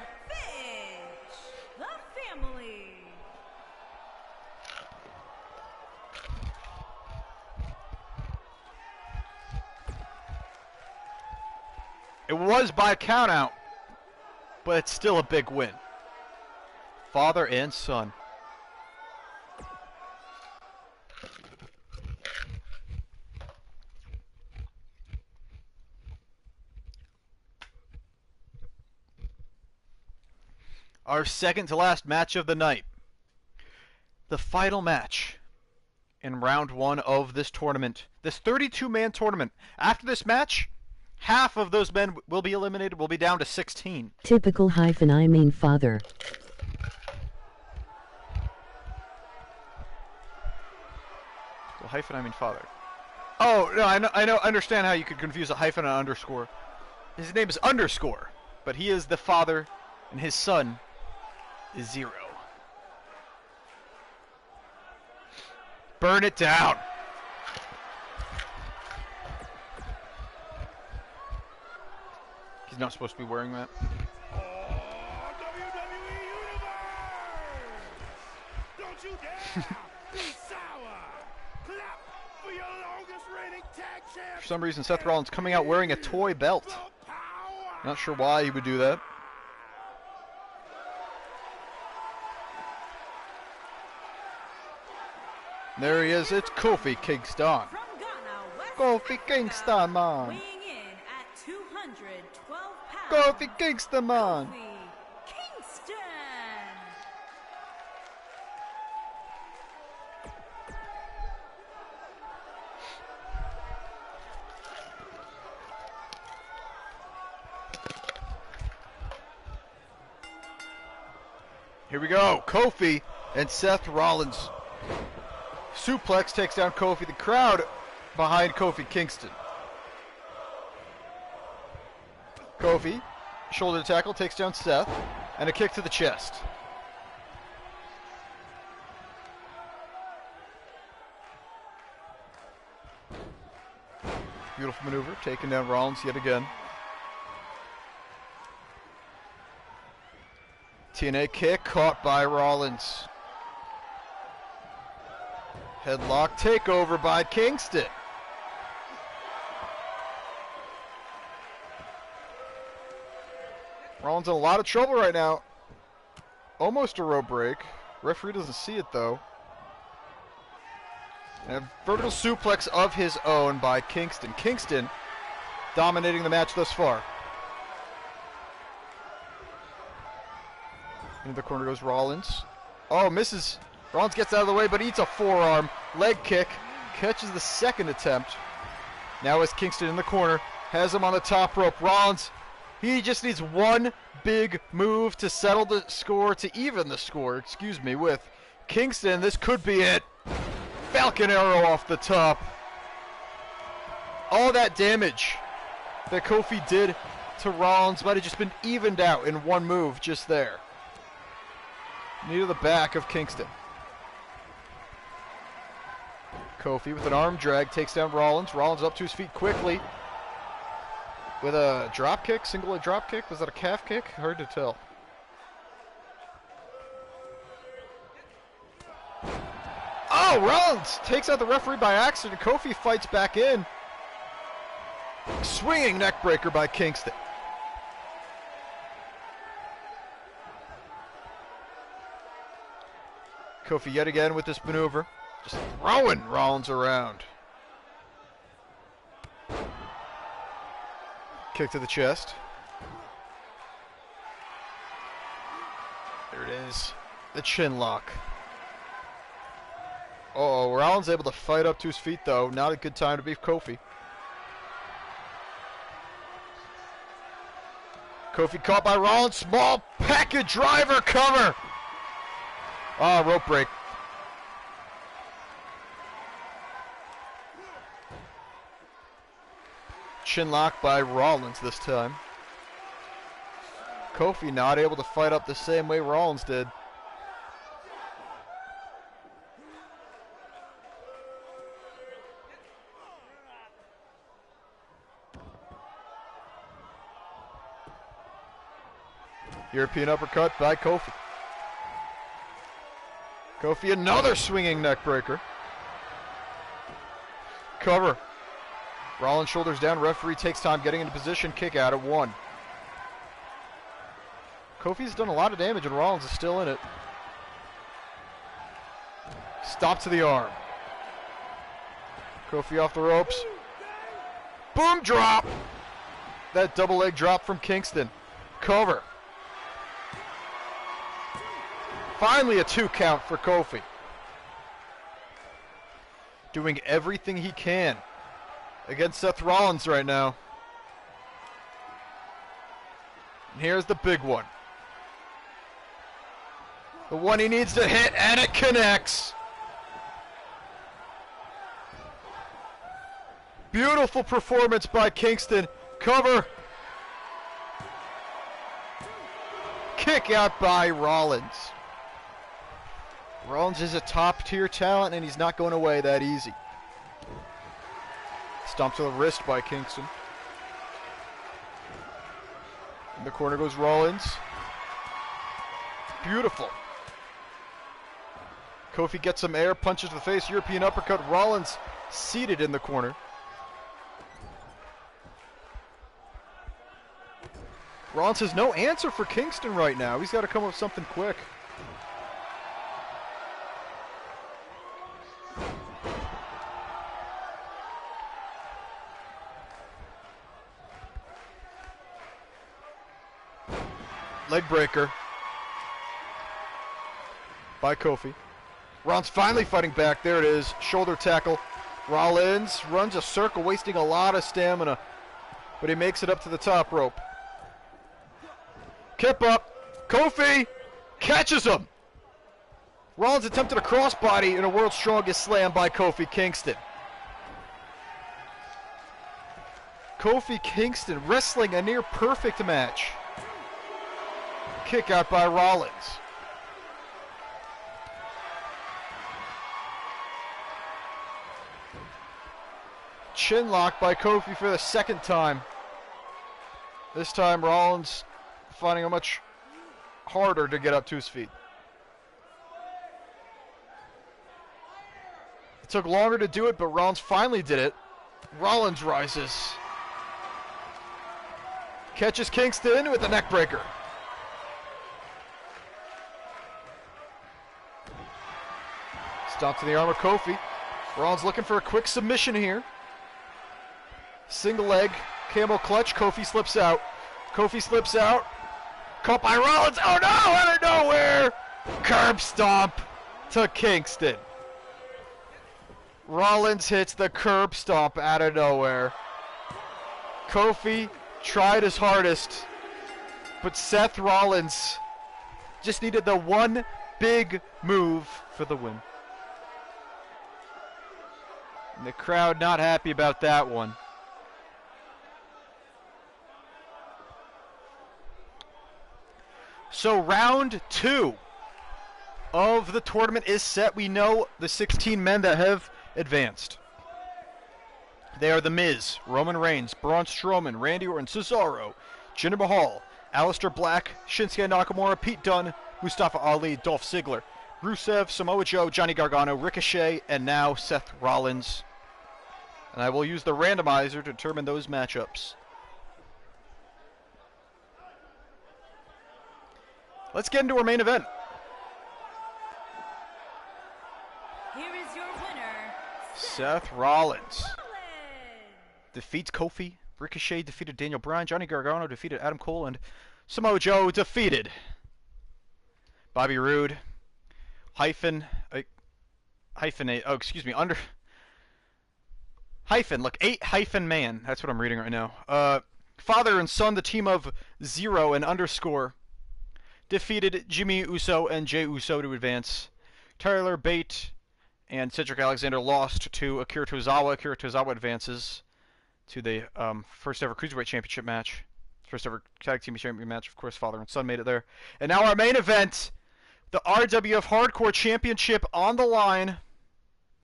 It was by countout, but it's still a big win. Father and son. Our second to last match of the night. The final match in round 1 of this tournament. This 32-man tournament. After this match, half of those men will be eliminated. We'll be down to 16. Typical hyphen I mean father. Well, hyphen I mean father. Oh, no, I understand how you could confuse a hyphen and an underscore. His name is Underscore, but he is the father, and his son is Zero. Burn it down. He's not supposed to be wearing that. Oh, WWE Universe! Don't you dare be sour! Clap for your longest reigning tag champ! For some reason, Seth Rollins coming out wearing a toy belt. Not sure why he would do that. There he is. It's Kofi Kingston. Kofi Kingston, man. Weighing in at 212 pounds. Kofi Kingston, man. Kofi Kingston. Here we go. Kofi and Seth Rollins. Suplex takes down Kofi. The crowd behind Kofi Kingston. Kofi, shoulder tackle, takes down Seth, and a kick to the chest. Beautiful maneuver, taking down Rollins yet again. TNA kick caught by Rollins. Headlock takeover by Kingston. Rollins in a lot of trouble right now. Almost a rope break. Referee doesn't see it though. And a vertical suplex of his own by Kingston. Kingston dominating the match thus far. Into the corner goes Rollins. Oh, misses. Rollins gets out of the way, but eats a forearm. Leg kick. Catches the second attempt. Now is Kingston in the corner. Has him on the top rope. Rollins, he just needs one big move to settle the score, to even the score, with Kingston. This could be it. Falcon Arrow off the top. All that damage that Kofi did to Rollins might have just been evened out in one move just there. Knee to the back of Kingston. Kofi with an arm drag takes down Rollins. Rollins up to his feet quickly with a drop kick, single leg drop kick. Was that a calf kick? Hard to tell. Oh, Rollins takes out the referee by accident. Kofi fights back in. Swinging neck breaker by Kingston. Kofi yet again with this maneuver. Just throwing Rollins around. Kick to the chest. There it is. The chin lock. Uh-oh, Rollins able to fight up to his feet though. Not a good time to beat Kofi. Kofi caught by Rollins. Small package driver cover. Ah, rope break. Chin lock by Rollins this time. Kofi not able to fight up the same way Rollins did. European uppercut by Kofi. Kofi another swinging neck breaker. Cover. Rollins shoulders down. Referee takes time getting into position. Kick out at 1. Kofi's done a lot of damage and Rollins is still in it. Stop to the arm. Kofi off the ropes. Boom drop. That double leg drop from Kingston. Cover. Finally a 2 count for Kofi. Doing everything he can against Seth Rollins right now. And here's the big one. The one he needs to hit, and it connects. Beautiful performance by Kingston. Cover. Kick out by Rollins. Rollins is a top-tier talent, and he's not going away that easy. Stomp to the wrist by Kingston. In the corner goes Rollins. Beautiful. Kofi gets some air, punches to the face, European uppercut. Rollins seated in the corner. Rollins has no answer for Kingston right now. He's got to come up with something quick. Leg breaker by Kofi. Rollins finally fighting back. There it is. Shoulder tackle. Rollins runs a circle, wasting a lot of stamina, but he makes it up to the top rope. Kip up. Kofi catches him. Rollins attempted a crossbody in a World's Strongest Slam by Kofi Kingston. Kofi Kingston wrestling a near perfect match. Kick out by Rollins. Chin lock by Kofi for the second time. This time Rollins finding it much harder to get up to his feet. It took longer to do it, but Rollins finally did it. Rollins rises. Catches Kingston with a neck breaker. Stomp to the arm of Kofi. Rollins looking for a quick submission here. Single leg Camel clutch. Kofi slips out. Kofi slips out. Caught by Rollins. Oh no! Out of nowhere! Curb stomp to Kingston. Rollins hits the curb stomp out of nowhere. Kofi tried his hardest, but Seth Rollins just needed the one big move for the win. And the crowd not happy about that one. So round 2 of the tournament is set. We know the 16 men that have advanced. They are The Miz, Roman Reigns, Braun Strowman, Randy Orton, Cesaro, Jinder Mahal, Aleister Black, Shinsuke Nakamura, Pete Dunne, Mustafa Ali, Dolph Ziggler, Rusev, Samoa Joe, Johnny Gargano, Ricochet, and now Seth Rollins. And I will use the randomizer to determine those matchups. Let's get into our main event. Here is your winner, Seth Rollins defeats Kofi. Ricochet defeated Daniel Bryan. Johnny Gargano defeated Adam Cole. And Samoa Joe defeated Bobby Roode. Hyphen, look, 8 hyphen man. That's what I'm reading right now. Father and son, the team of 0 and underscore, defeated Jimmy Uso and Jey Uso to advance. Tyler Bate and Cedric Alexander lost to Akira Tozawa. Akira Tozawa advances to the first ever Cruiserweight Championship match. First ever Tag Team Championship match. Of course, father and son made it there. And now our main event, the RWF Hardcore Championship on the line.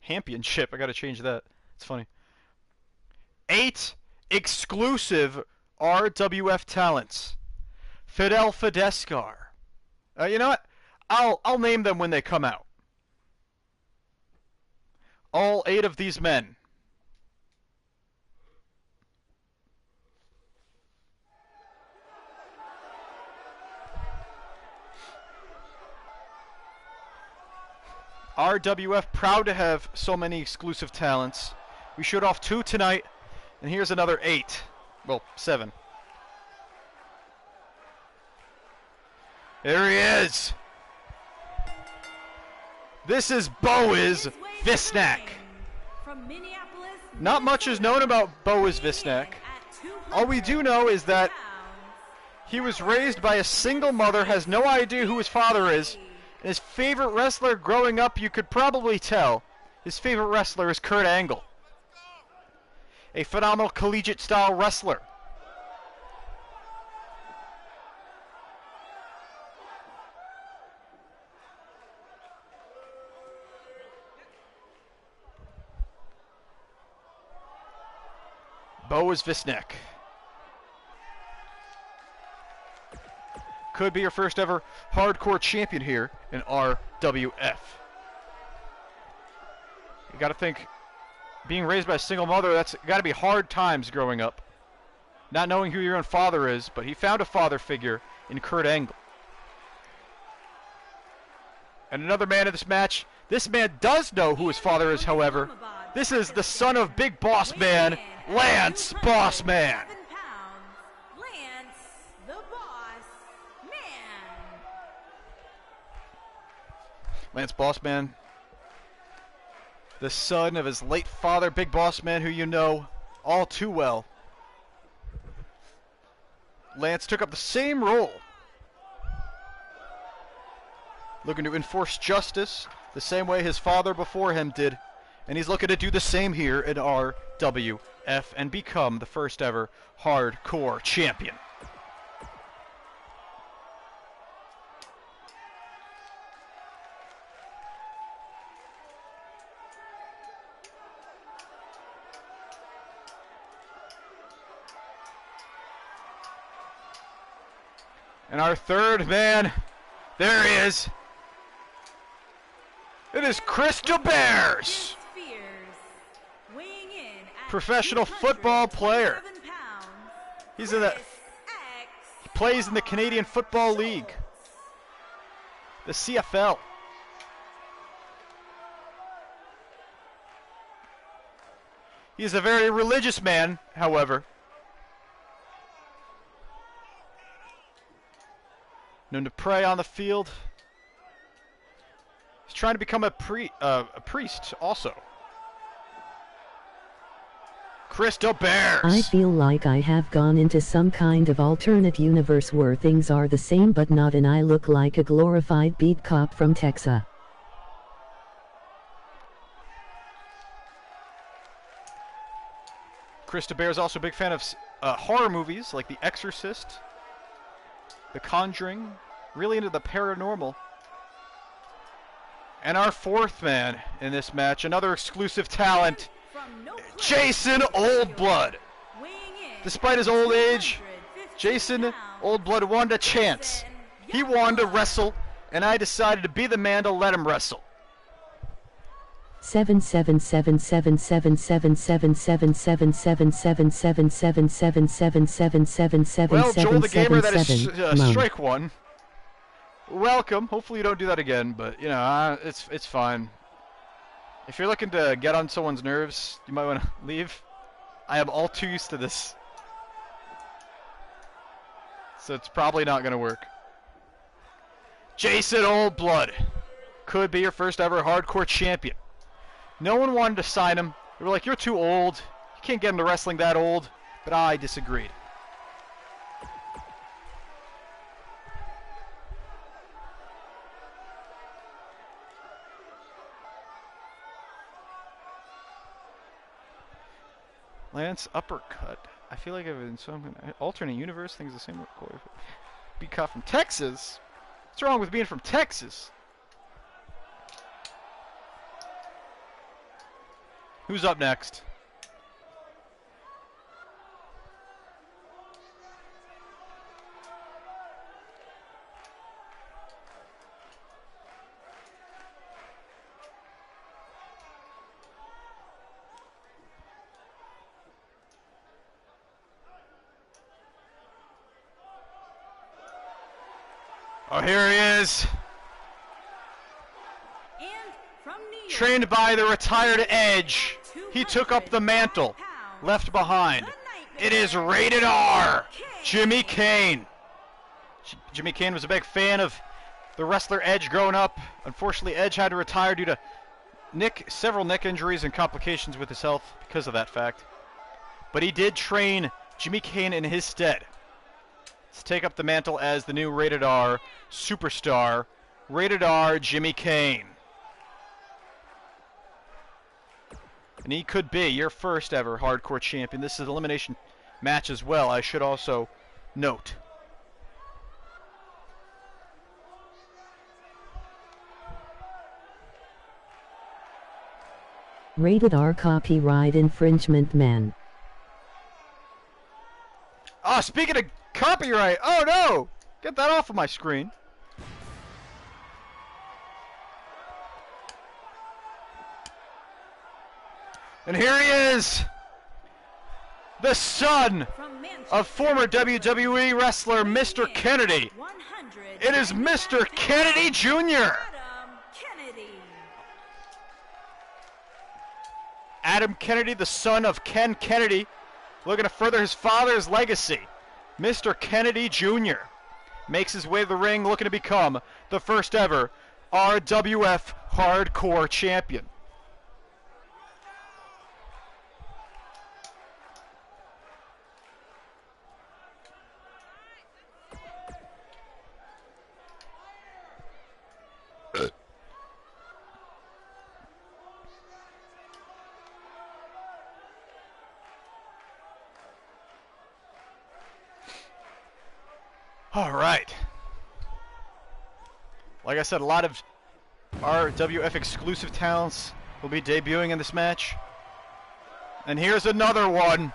Championship, I gotta change that. It's funny. 8 exclusive RWF talents. Fidel Fidescar. You know what? I'll name them when they come out. All 8 of these men. RWF proud to have so many exclusive talents. We showed off 2 tonight, and here's another 8. Well, 7. There he is. This is Boaz Visnak. Not much is known about Boaz Visnak. All we do know is that he was raised by a single mother, has no idea who his father is, and his favorite wrestler growing up, you could probably tell, his favorite wrestler is Kurt Angle. A phenomenal collegiate-style wrestler. Boaz Visnak. Could be your first ever hardcore champion here in RWF. You gotta think, being raised by a single mother, that's gotta be hard times growing up. Not knowing who your own father is, but he found a father figure in Kurt Angle. And another man in this match, this man does know who his father is, however. This is the son of Big Boss Man, Lance Boss Man. Lance Boss Man, the son of his late father, Big Boss Man, who you know all too well. Lance took up the same role, looking to enforce justice the same way his father before him did, and he's looking to do the same here in RWF and become the first ever hardcore champion. And our third man, there he is. It is Crystal Bears. Professional football player. He plays in the Canadian Football League, the CFL. He is a very religious man, however. Known to pray on the field. He's trying to become a priest also. Crystal Bears. I feel like I have gone into some kind of alternate universe where things are the same but not, and I look like a glorified beat cop from Texas. Krista Bear is also a big fan of horror movies like The Exorcist, The Conjuring, really into the paranormal. And our fourth man in this match, another exclusive talent, Jason Oldblood. Despite his old age, Jason Oldblood wanted a chance. He wanted to wrestle, and I decided to be the man to let him wrestle. 7777777777777777777777777777777777777777777777777777777777777777777777777777777777777777777777777777777777777777777777777777777777777777777777777777777777777777777777777777777777777777777777777777777777777777777777777777777777777. Well, Joel the Gamer, that is strike one. Hopefully you don't do that again, but, you know, it's fine. If you're looking to get on someone's nerves, you might want to leave. I am all too used to this. So it's probably not going to work. Jason Oldblood could be your first ever hardcore champion. No one wanted to sign him. They were like, you're too old. You can't get into wrestling that old. But I disagreed. Lance uppercut. I feel like I've been some alternate universe. Things the same. Be caught from Texas. What's wrong with being from Texas? Who's up next? Oh, here he is. Trained by the retired Edge, he took up the mantle left behind. It is rated R, Jimmy Kane. Jimmy Kane was a big fan of the wrestler Edge growing up. Unfortunately, Edge had to retire due to several neck injuries and complications with his health because of that fact. But he did train Jimmy Kane in his stead to take up the mantle as the new rated R superstar, rated R Jimmy Kane. And he could be your first ever hardcore champion. This is an elimination match as well, I should also note. Rated R copyright infringement, man. Ah, speaking of copyright, oh no! Get that off of my screen. And here he is, the son of former WWE wrestler Mr. Kennedy. It is Mr. Kennedy Jr. Adam Kennedy, the son of Ken Kennedy, looking to further his father's legacy. Mr. Kennedy Jr. makes his way to the ring, looking to become the first ever RWF Hardcore Champion. All right. Like I said, a lot of RWF exclusive talents will be debuting in this match. And here's another one.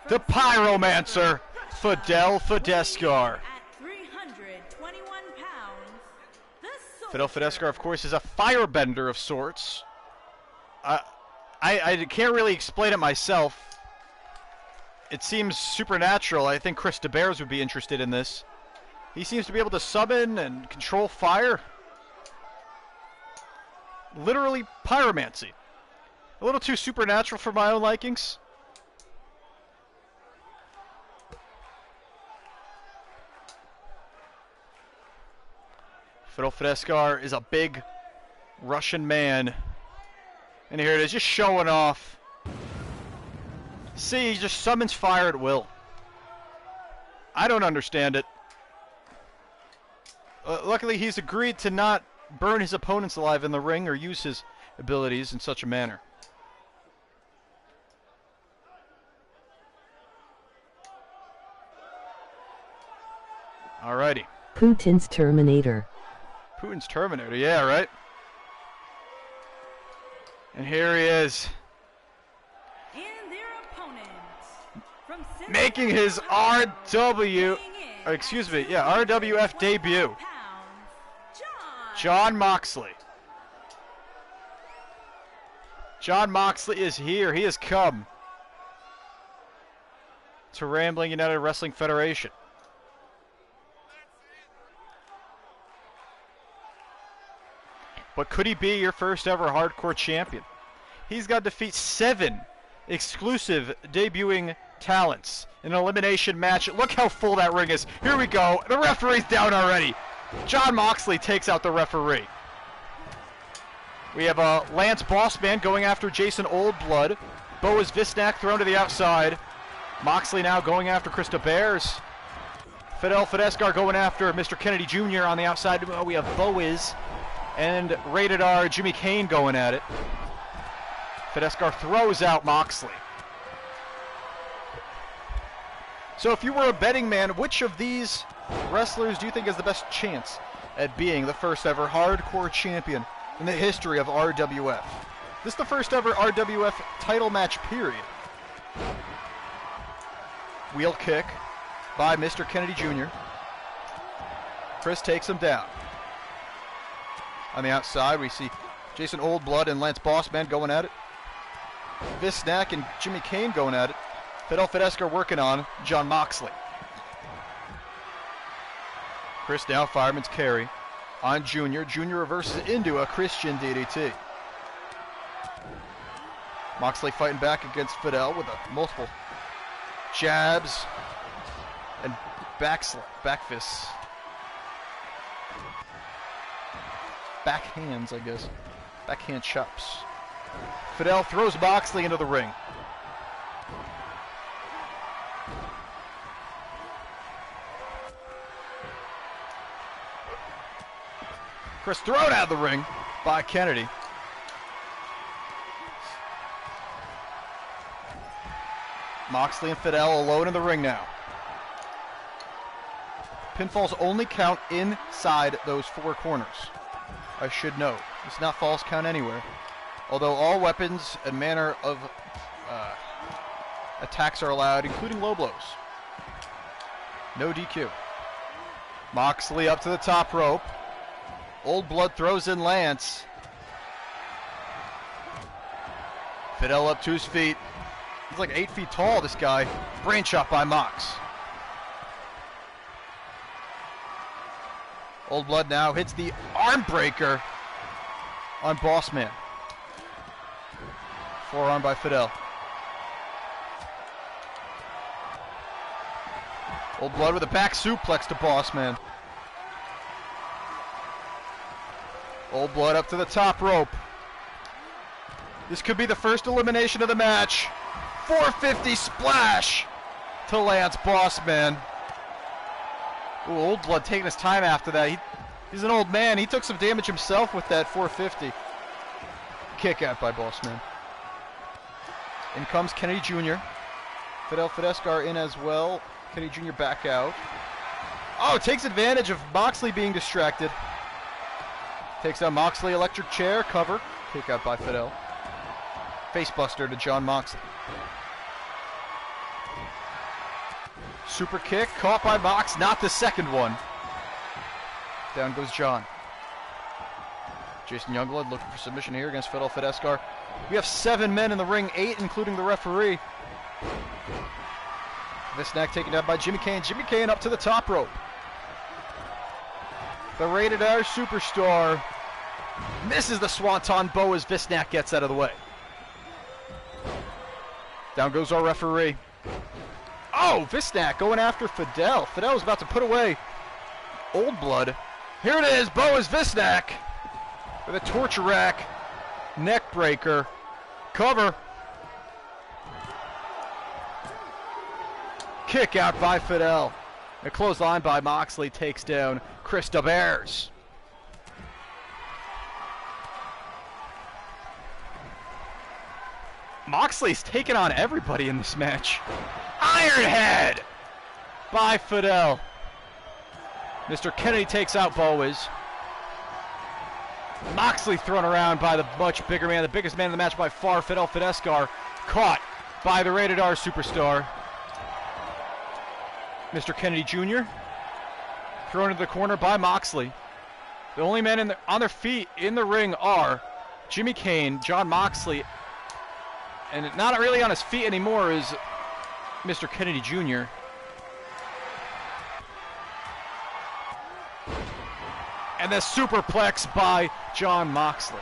The Pyromancer, Fidel Fidescar. Fidel Fidescar, of course, is a firebender of sorts. I can't really explain it myself. It seems supernatural. I think Chris DeBears would be interested in this. He seems to be able to summon and control fire. Literally pyromancy. A little too supernatural for my own likings. Fidel Fidescar is a big Russian man. And here it is, just showing off. See, he just summons fire at will. I don't understand it. Luckily, he's agreed to not burn his opponents alive in the ring or use his abilities in such a manner. Alrighty. Putin's Terminator. Putin's Terminator, yeah, right? And here he is. And their opponent from Making his RWF debut. Jon Moxley. Jon Moxley is here. He has come to Rambling United Wrestling Federation. But could he be your first ever hardcore champion? He's got to defeat 7 exclusive debuting talents in an elimination match. Look how full that ring is. Here we go. The referee's down already. Jon Moxley takes out the referee. We have Lance Bossman going after Jason Oldblood. Boaz Visnak thrown to the outside. Moxley now going after Krista Bears. Fidel Fidescar going after Mr. Kennedy Jr. on the outside. We have Boaz and Rated R Jimmy Kane going at it. Fidescar throws out Moxley. So if you were a betting man, which of these wrestlers do you think has the best chance at being the first ever hardcore champion in the history of RWF? This is the first ever RWF title match, period. Wheel kick by Mr. Kennedy Jr. Chris takes him down. On the outside, we see Jason Oldblood and Lance Bossman going at it. Visnak and Jimmy Kane going at it. Fidel Fidescar working on Jon Moxley. Chris now fireman's carry on Junior. Junior reverses into a Christian DDT. Moxley fighting back against Fidel with multiple jabs and back fists. Backhands, I guess. Backhand chops. Fidel throws Moxley into the ring. Chris thrown out of the ring by Kennedy. Moxley and Fidel alone in the ring now. Pinfalls only count inside those 4 corners. I should note, it's not false count anywhere. Although all weapons and manner of attacks are allowed, including low blows. No DQ. Moxley up to the top rope. Oldblood throws in Lance. Fidel up to his feet. He's like 8 feet tall, this guy. Brain chop by Mox. Oldblood now hits the arm breaker on Bossman. Forearm by Fidel. Oldblood with a back suplex to Bossman. Oldblood up to the top rope. This could be the first elimination of the match. 450 splash to Lance Bossman. Ooh, Oldblood taking his time after that. He's an old man. He took some damage himself with that 450. Kick out by Bossman. In comes Kennedy Jr. Fidel Fidescar in as well. Kennedy Jr. back out. Oh, takes advantage of Moxley being distracted. Takes out Moxley, electric chair, cover. Kick out by Fidel. Facebuster to Jon Moxley. Super kick, caught by Mox, not the second one. Down goes Jon. Jason Youngblood looking for submission here against Fidel Fidescar. We have 7 men in the ring, 8 including the referee. Visnak taken down by Jimmy Kane. Jimmy Kane up to the top rope. The Rated R Superstar misses the Swanton Bow as Visnak gets out of the way. Down goes our referee. Oh, Visnak going after Fidel. Fidel was about to put away Oldblood. Here it is, Boaz Visnak with a torture rack, neck breaker, cover. Kick out by Fidel. A clothesline by Moxley takes down Chris DeBears. Moxley's taking on everybody in this match. Ironhead by Fidel. Mr. Kennedy takes out Boaz. Moxley thrown around by the much bigger man, the biggest man in the match by far, Fidel Fidescar, caught by the Rated R superstar. Mr. Kennedy Jr. thrown into the corner by Moxley. The only men on their feet in the ring are Jimmy Kane, John Moxley, and not really on his feet anymore is Mr. Kennedy Jr. And the superplex by John Moxley.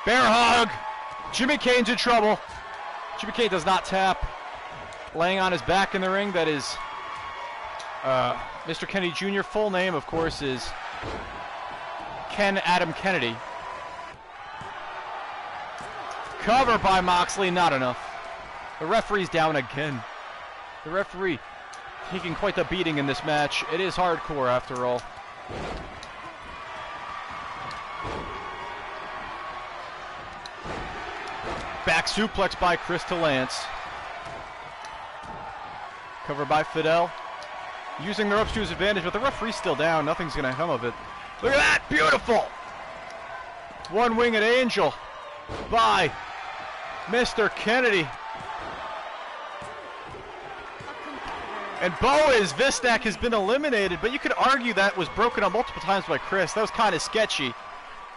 Bear hug. Jimmy Kane's in trouble. Jimmy Kane does not tap. Laying on his back in the ring, that is Mr. Kennedy Jr. Full name, of course, is Ken Adam Kennedy. Cover by Moxley, not enough. The referee's down again. The referee taking quite the beating in this match. It is hardcore after all. Back suplex by Chris to Lance. Cover by Fidel. Using the ropes to his advantage, but the referee's still down. Nothing's going to come of it. Look at that! Beautiful! One-winged angel by Mr. Kennedy. And Boaz Visnak has been eliminated, but you could argue that was broken up multiple times by Chris. That was kind of sketchy.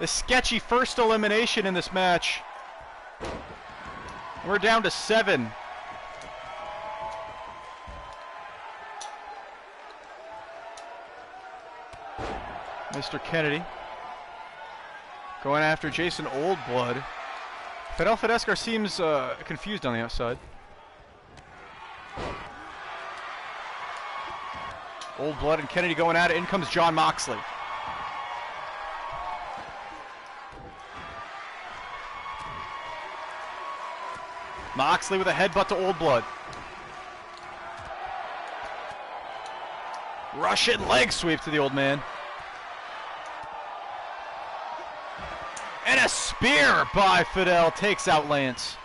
The sketchy first elimination in this match. We're down to 7. Mr. Kennedy going after Jason Oldblood. Fidel Fidescar seems confused on the outside. Oldblood and Kennedy going at it. In comes John Moxley. Moxley with a headbutt to Oldblood. Russian leg sweep to the old man. And a spear by Fidel takes out Lance.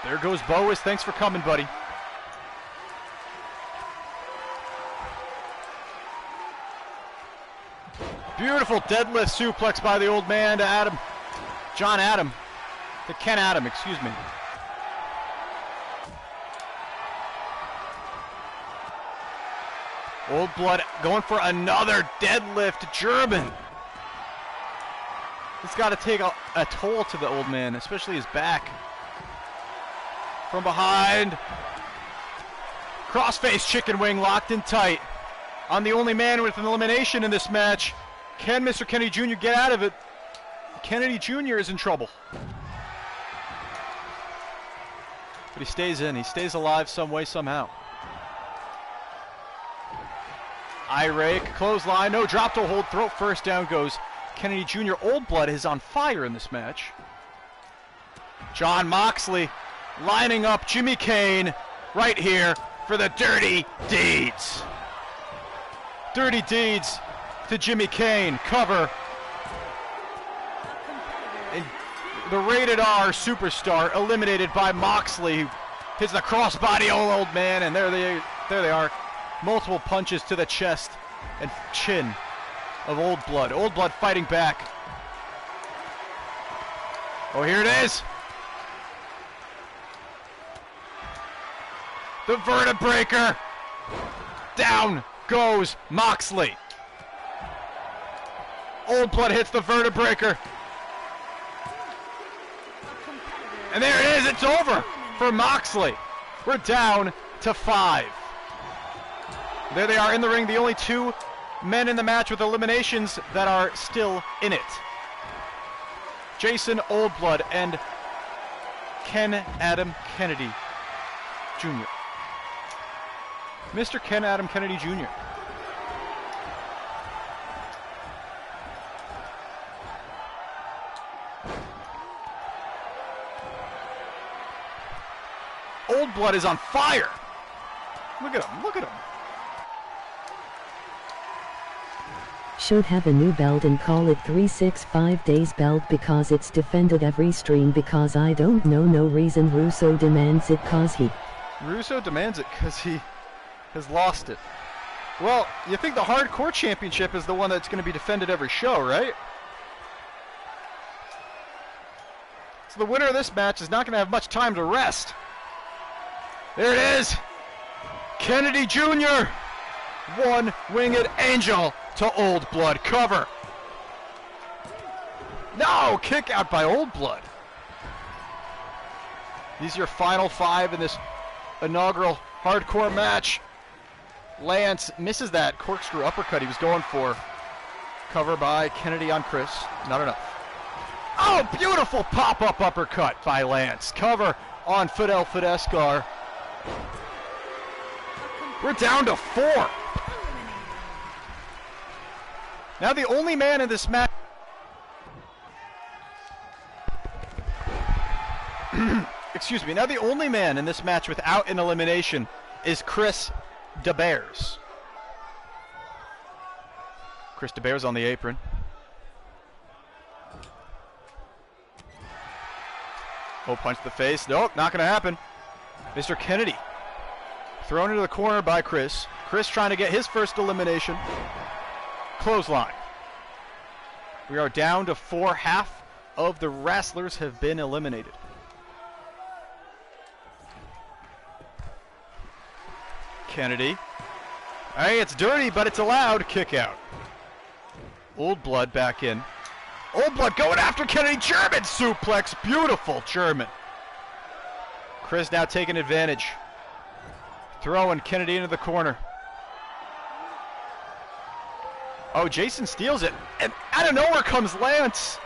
There goes Boaz. Thanks for coming, buddy. Beautiful deadlift suplex by the old man to Adam. John Adam. To Ken Adam, excuse me. Oldblood going for another deadlift German. It's got to take a toll to the old man, especially his back. From behind. Crossface chicken wing locked in tight. On the only man with an elimination in this match. Can Mr. Kennedy Jr. get out of it? Kennedy Jr. is in trouble. But he stays in. He stays alive some way, somehow. Eye rake, clothesline, no drop to hold, throat first, down goes Kennedy Jr. Oldblood is on fire in this match. John Moxley lining up Jimmy Kane right here for the Dirty Deeds. Dirty Deeds to Jimmy Kane, cover. And the Rated R superstar eliminated by Moxley, who hits the crossbody old man, and there they are. Multiple punches to the chest and chin of Oldblood. Oldblood fighting back. Oh, here it is. The vertebreaker. Down goes Moxley. Oldblood hits the vertebreaker. And there it is. It's over for Moxley. We're down to 5. There they are in the ring, the only 2 men in the match with eliminations that are still in it. Jason Oldblood and Ken Adam Kennedy Jr. Mr. Ken Adam Kennedy Jr. Old Blood is on fire. Look at him, look at him. Should have a new belt and call it 365 days belt because it's defended every stream because I don't know no reason Russo demands it cause he. Russo demands it because he has lost it. Well, you think the Hardcore Championship is the one that's going to be defended every show, right? So the winner of this match is not going to have much time to rest. There it is! Kennedy Jr. One-winged angel to Old Blood cover. No! Kick out by Old Blood. These are your final 5 in this inaugural hardcore match. Lance misses that corkscrew uppercut he was going for. Cover by Kennedy on Chris. Not enough. Oh, beautiful pop-up uppercut by Lance. Cover on Fidel Fidescar. We're down to 4. Now the only man in this match... Excuse me. Now the only man in this match without an elimination is Chris DeBears. Chris DeBears on the apron. Oh, punch to the face. Nope, not going to happen. Mr. Kennedy thrown into the corner by Chris. Chris trying to get his first elimination. Clothesline. We are down to 4. Half of the wrestlers have been eliminated. Kennedy. Hey, it's dirty, but it's allowed. Kick out. Old Blood back in. Old Blood going after Kennedy. German suplex. Beautiful German. Chris now taking advantage. Throwing Kennedy into the corner. Oh, Jason steals it. And out of nowhere comes Lance.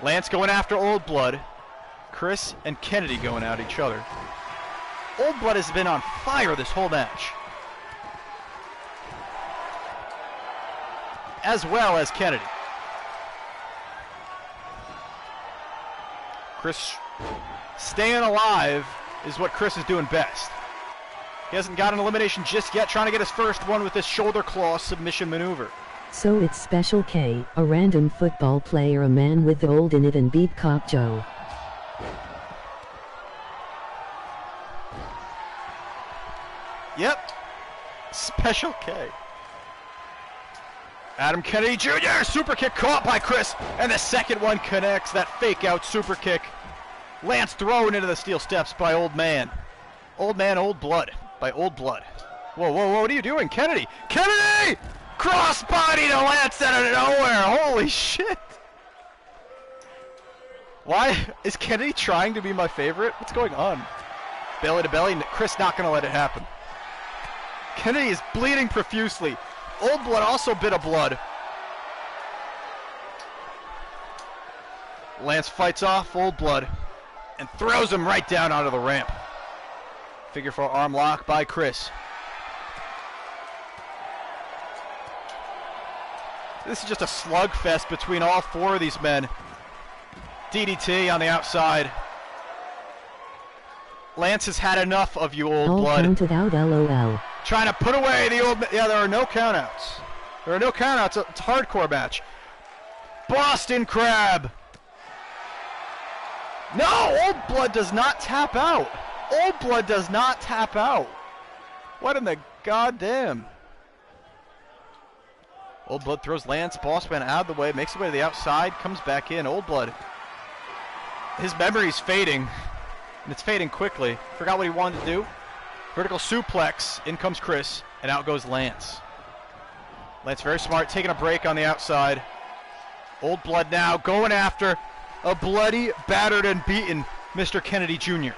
Lance going after Old Blood. Chris and Kennedy going at each other. Old Blood has been on fire this whole match. As well as Kennedy. Chris staying alive is what Chris is doing best. He hasn't got an elimination just yet, trying to get his first one with this shoulder claw submission maneuver. So it's Special K, a random football player, a man with the old in it, and beat Cop Joe. Yep. Special K. Adam Kennedy Jr. Super kick caught by Chris. And the second one connects. That fake out super kick. Lance thrown into the steel steps by Old Man. Old Man, Old Blood. By Old Blood. Whoa, whoa, whoa. What are you doing? Kennedy! Kennedy! Crossbody to Lance out of nowhere. Holy shit. Why is Kennedy trying to be my favorite? What's going on? Belly to belly. Chris not going to let it happen. Kennedy is bleeding profusely. Old Blood also bit of blood. Lance fights off Old Blood and throws him right down onto the ramp. Figure 4 arm lock by Chris. This is just a slugfest between all 4 of these men. DDT on the outside. Lance has had enough of you, Old All Blood. counted out, LOL. Trying to put away the old... Yeah, there are no countouts. There are no countouts. It's a hardcore match. Boston Crab. No, Old Blood does not tap out. Old Blood does not tap out. What in the goddamn? Old Blood throws Lance. Bossman out of the way. Makes his way to the outside. Comes back in. Old Blood. His memory's fading. And it's fading quickly. Forgot what he wanted to do. Vertical suplex. In comes Chris. And out goes Lance. Lance very smart. Taking a break on the outside. Old Blood now going after a bloody, battered, and beaten Mr. Kennedy Jr.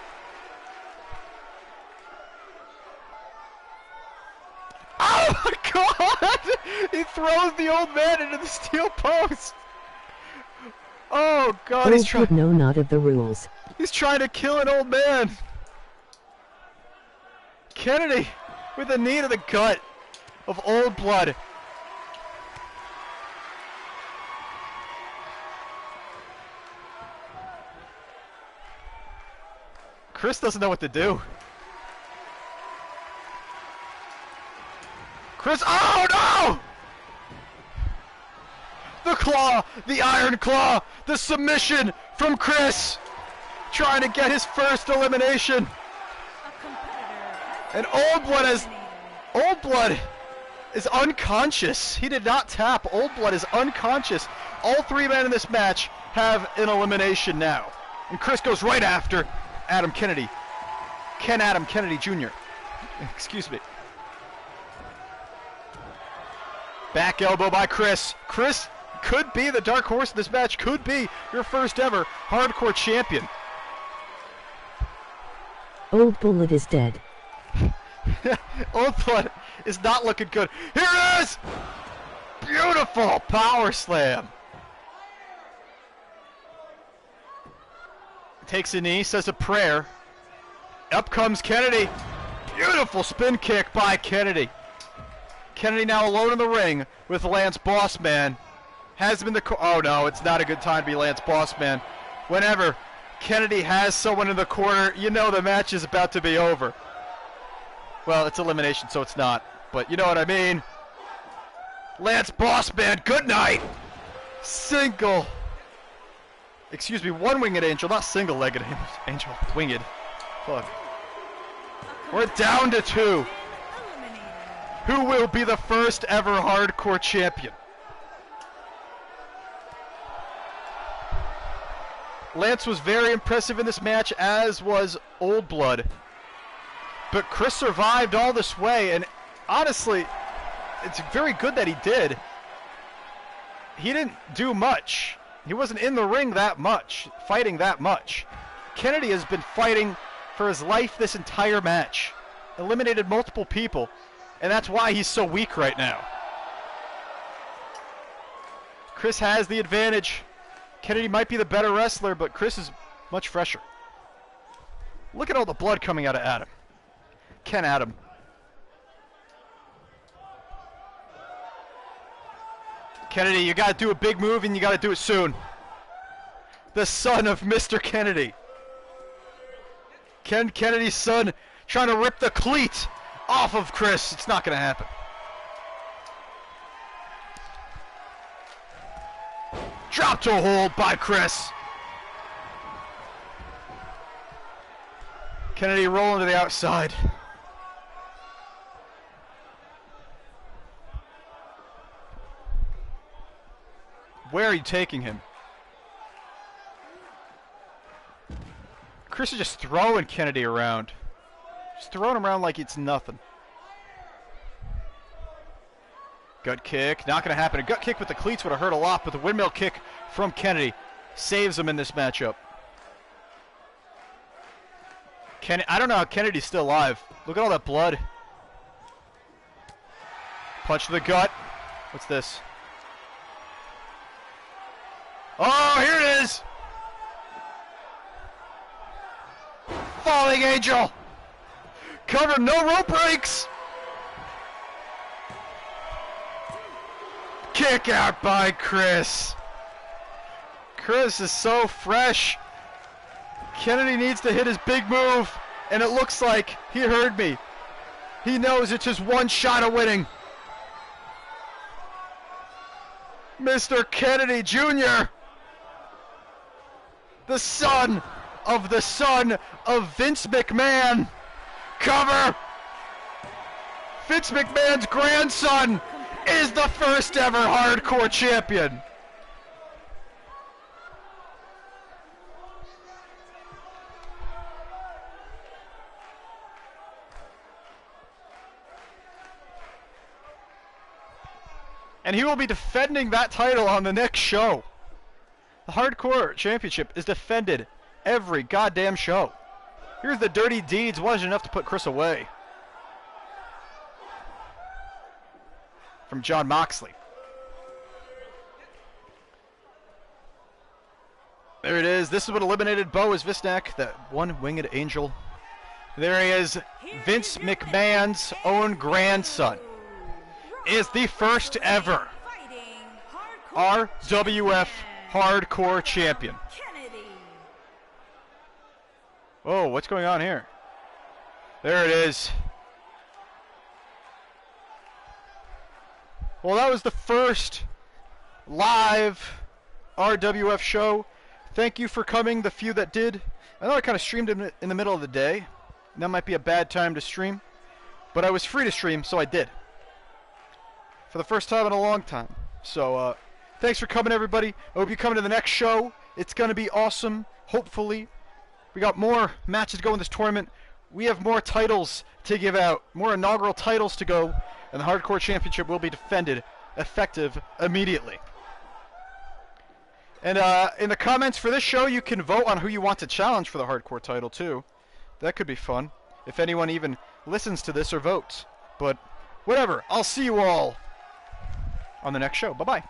Oh my God! He throws the old man into the steel post. Oh God, he's trying. No, not of the rules. He's trying to kill an old man. Kennedy with a knee to the gut of Old Blood. Chris doesn't know what to do. Chris, oh no! The claw, the iron claw, the submission from Chris. Trying to get his first elimination. And Old Blood is unconscious. He did not tap. Old Blood is unconscious. All three men in this match have an elimination now. And Chris goes right after Adam Kennedy. Adam Kennedy Jr. Excuse me. Back elbow by Chris. Chris could be the dark horse in this match. Could be your first ever hardcore champion. Old Bullet is dead. Old Blood is not looking good. Here it is! Beautiful power slam. Takes a knee, says a prayer. Up comes Kennedy. Beautiful spin kick by Kennedy. Kennedy now alone in the ring with Lance Bossman. Has been oh no, it's not a good time to be Lance Bossman. Whenever Kennedy has someone in the corner, you know the match is about to be over. Well, it's elimination, so it's not. But you know what I mean. Lance Bossman, good night. Single. Excuse me, one-winged angel, not single-legged angel. Winged. Fuck. We're down to 2. Who will be the first ever hardcore champion? Lance was very impressive in this match, as was Old Blood. But Chris survived all this way, and honestly, it's very good that he did. He didn't do much. He wasn't in the ring that much, fighting that much. Kennedy has been fighting for his life this entire match. Eliminated multiple people, and that's why he's so weak right now. Chris has the advantage. Kennedy might be the better wrestler, but Chris is much fresher. Look at all the blood coming out of Adam. Adam. Kennedy, you gotta do a big move and you gotta do it soon. The son of Mr. Kennedy. Kennedy's son trying to rip the cleat off of Chris. It's not gonna happen. Drop toe hold by Chris. Kennedy rolling to the outside. Where are you taking him? Chris is just throwing Kennedy around. Just throwing him around like it's nothing. Gut kick, not going to happen. A gut kick with the cleats would have hurt a lot, but the windmill kick from Kennedy saves him in this matchup. I don't know how Kennedy's still alive. Look at all that blood. Punch to the gut. What's this? Oh, here it is! Falling Angel! Cover, no rope breaks! Kick out by Chris. Chris is so fresh. Kennedy needs to hit his big move, and it looks like he heard me. He knows it's just one shot of winning. Mr. Kennedy Jr., the son of Vince McMahon. Cover! Vince McMahon's grandson is the first ever hardcore champion. And he will be defending that title on the next show. The Hardcore Championship is defended every goddamn show. Here's the Dirty Deeds. Wasn't enough to put Chris away. From John Moxley. There it is. This is what eliminated Bo is Visnak, that one-winged angel. There he is. Vince McMahon's own grandson is the first ever RWF Hardcore Champion. Oh, what's going on here? There it is. Well, that was the first live RWF show. Thank you for coming, the few that did. I know I kind of streamed in the middle of the day. And that might be a bad time to stream. But I was free to stream, so I did. For the first time in a long time. So, thanks for coming, everybody. I hope you come to the next show. It's going to be awesome, hopefully. We got more matches to go in this tournament. We have more titles to give out, more inaugural titles to go, and the Hardcore Championship will be defended effective immediately. And in the comments for this show, you can vote on who you want to challenge for the Hardcore title, too. That could be fun, if anyone even listens to this or votes. But whatever, I'll see you all on the next show. Bye-bye.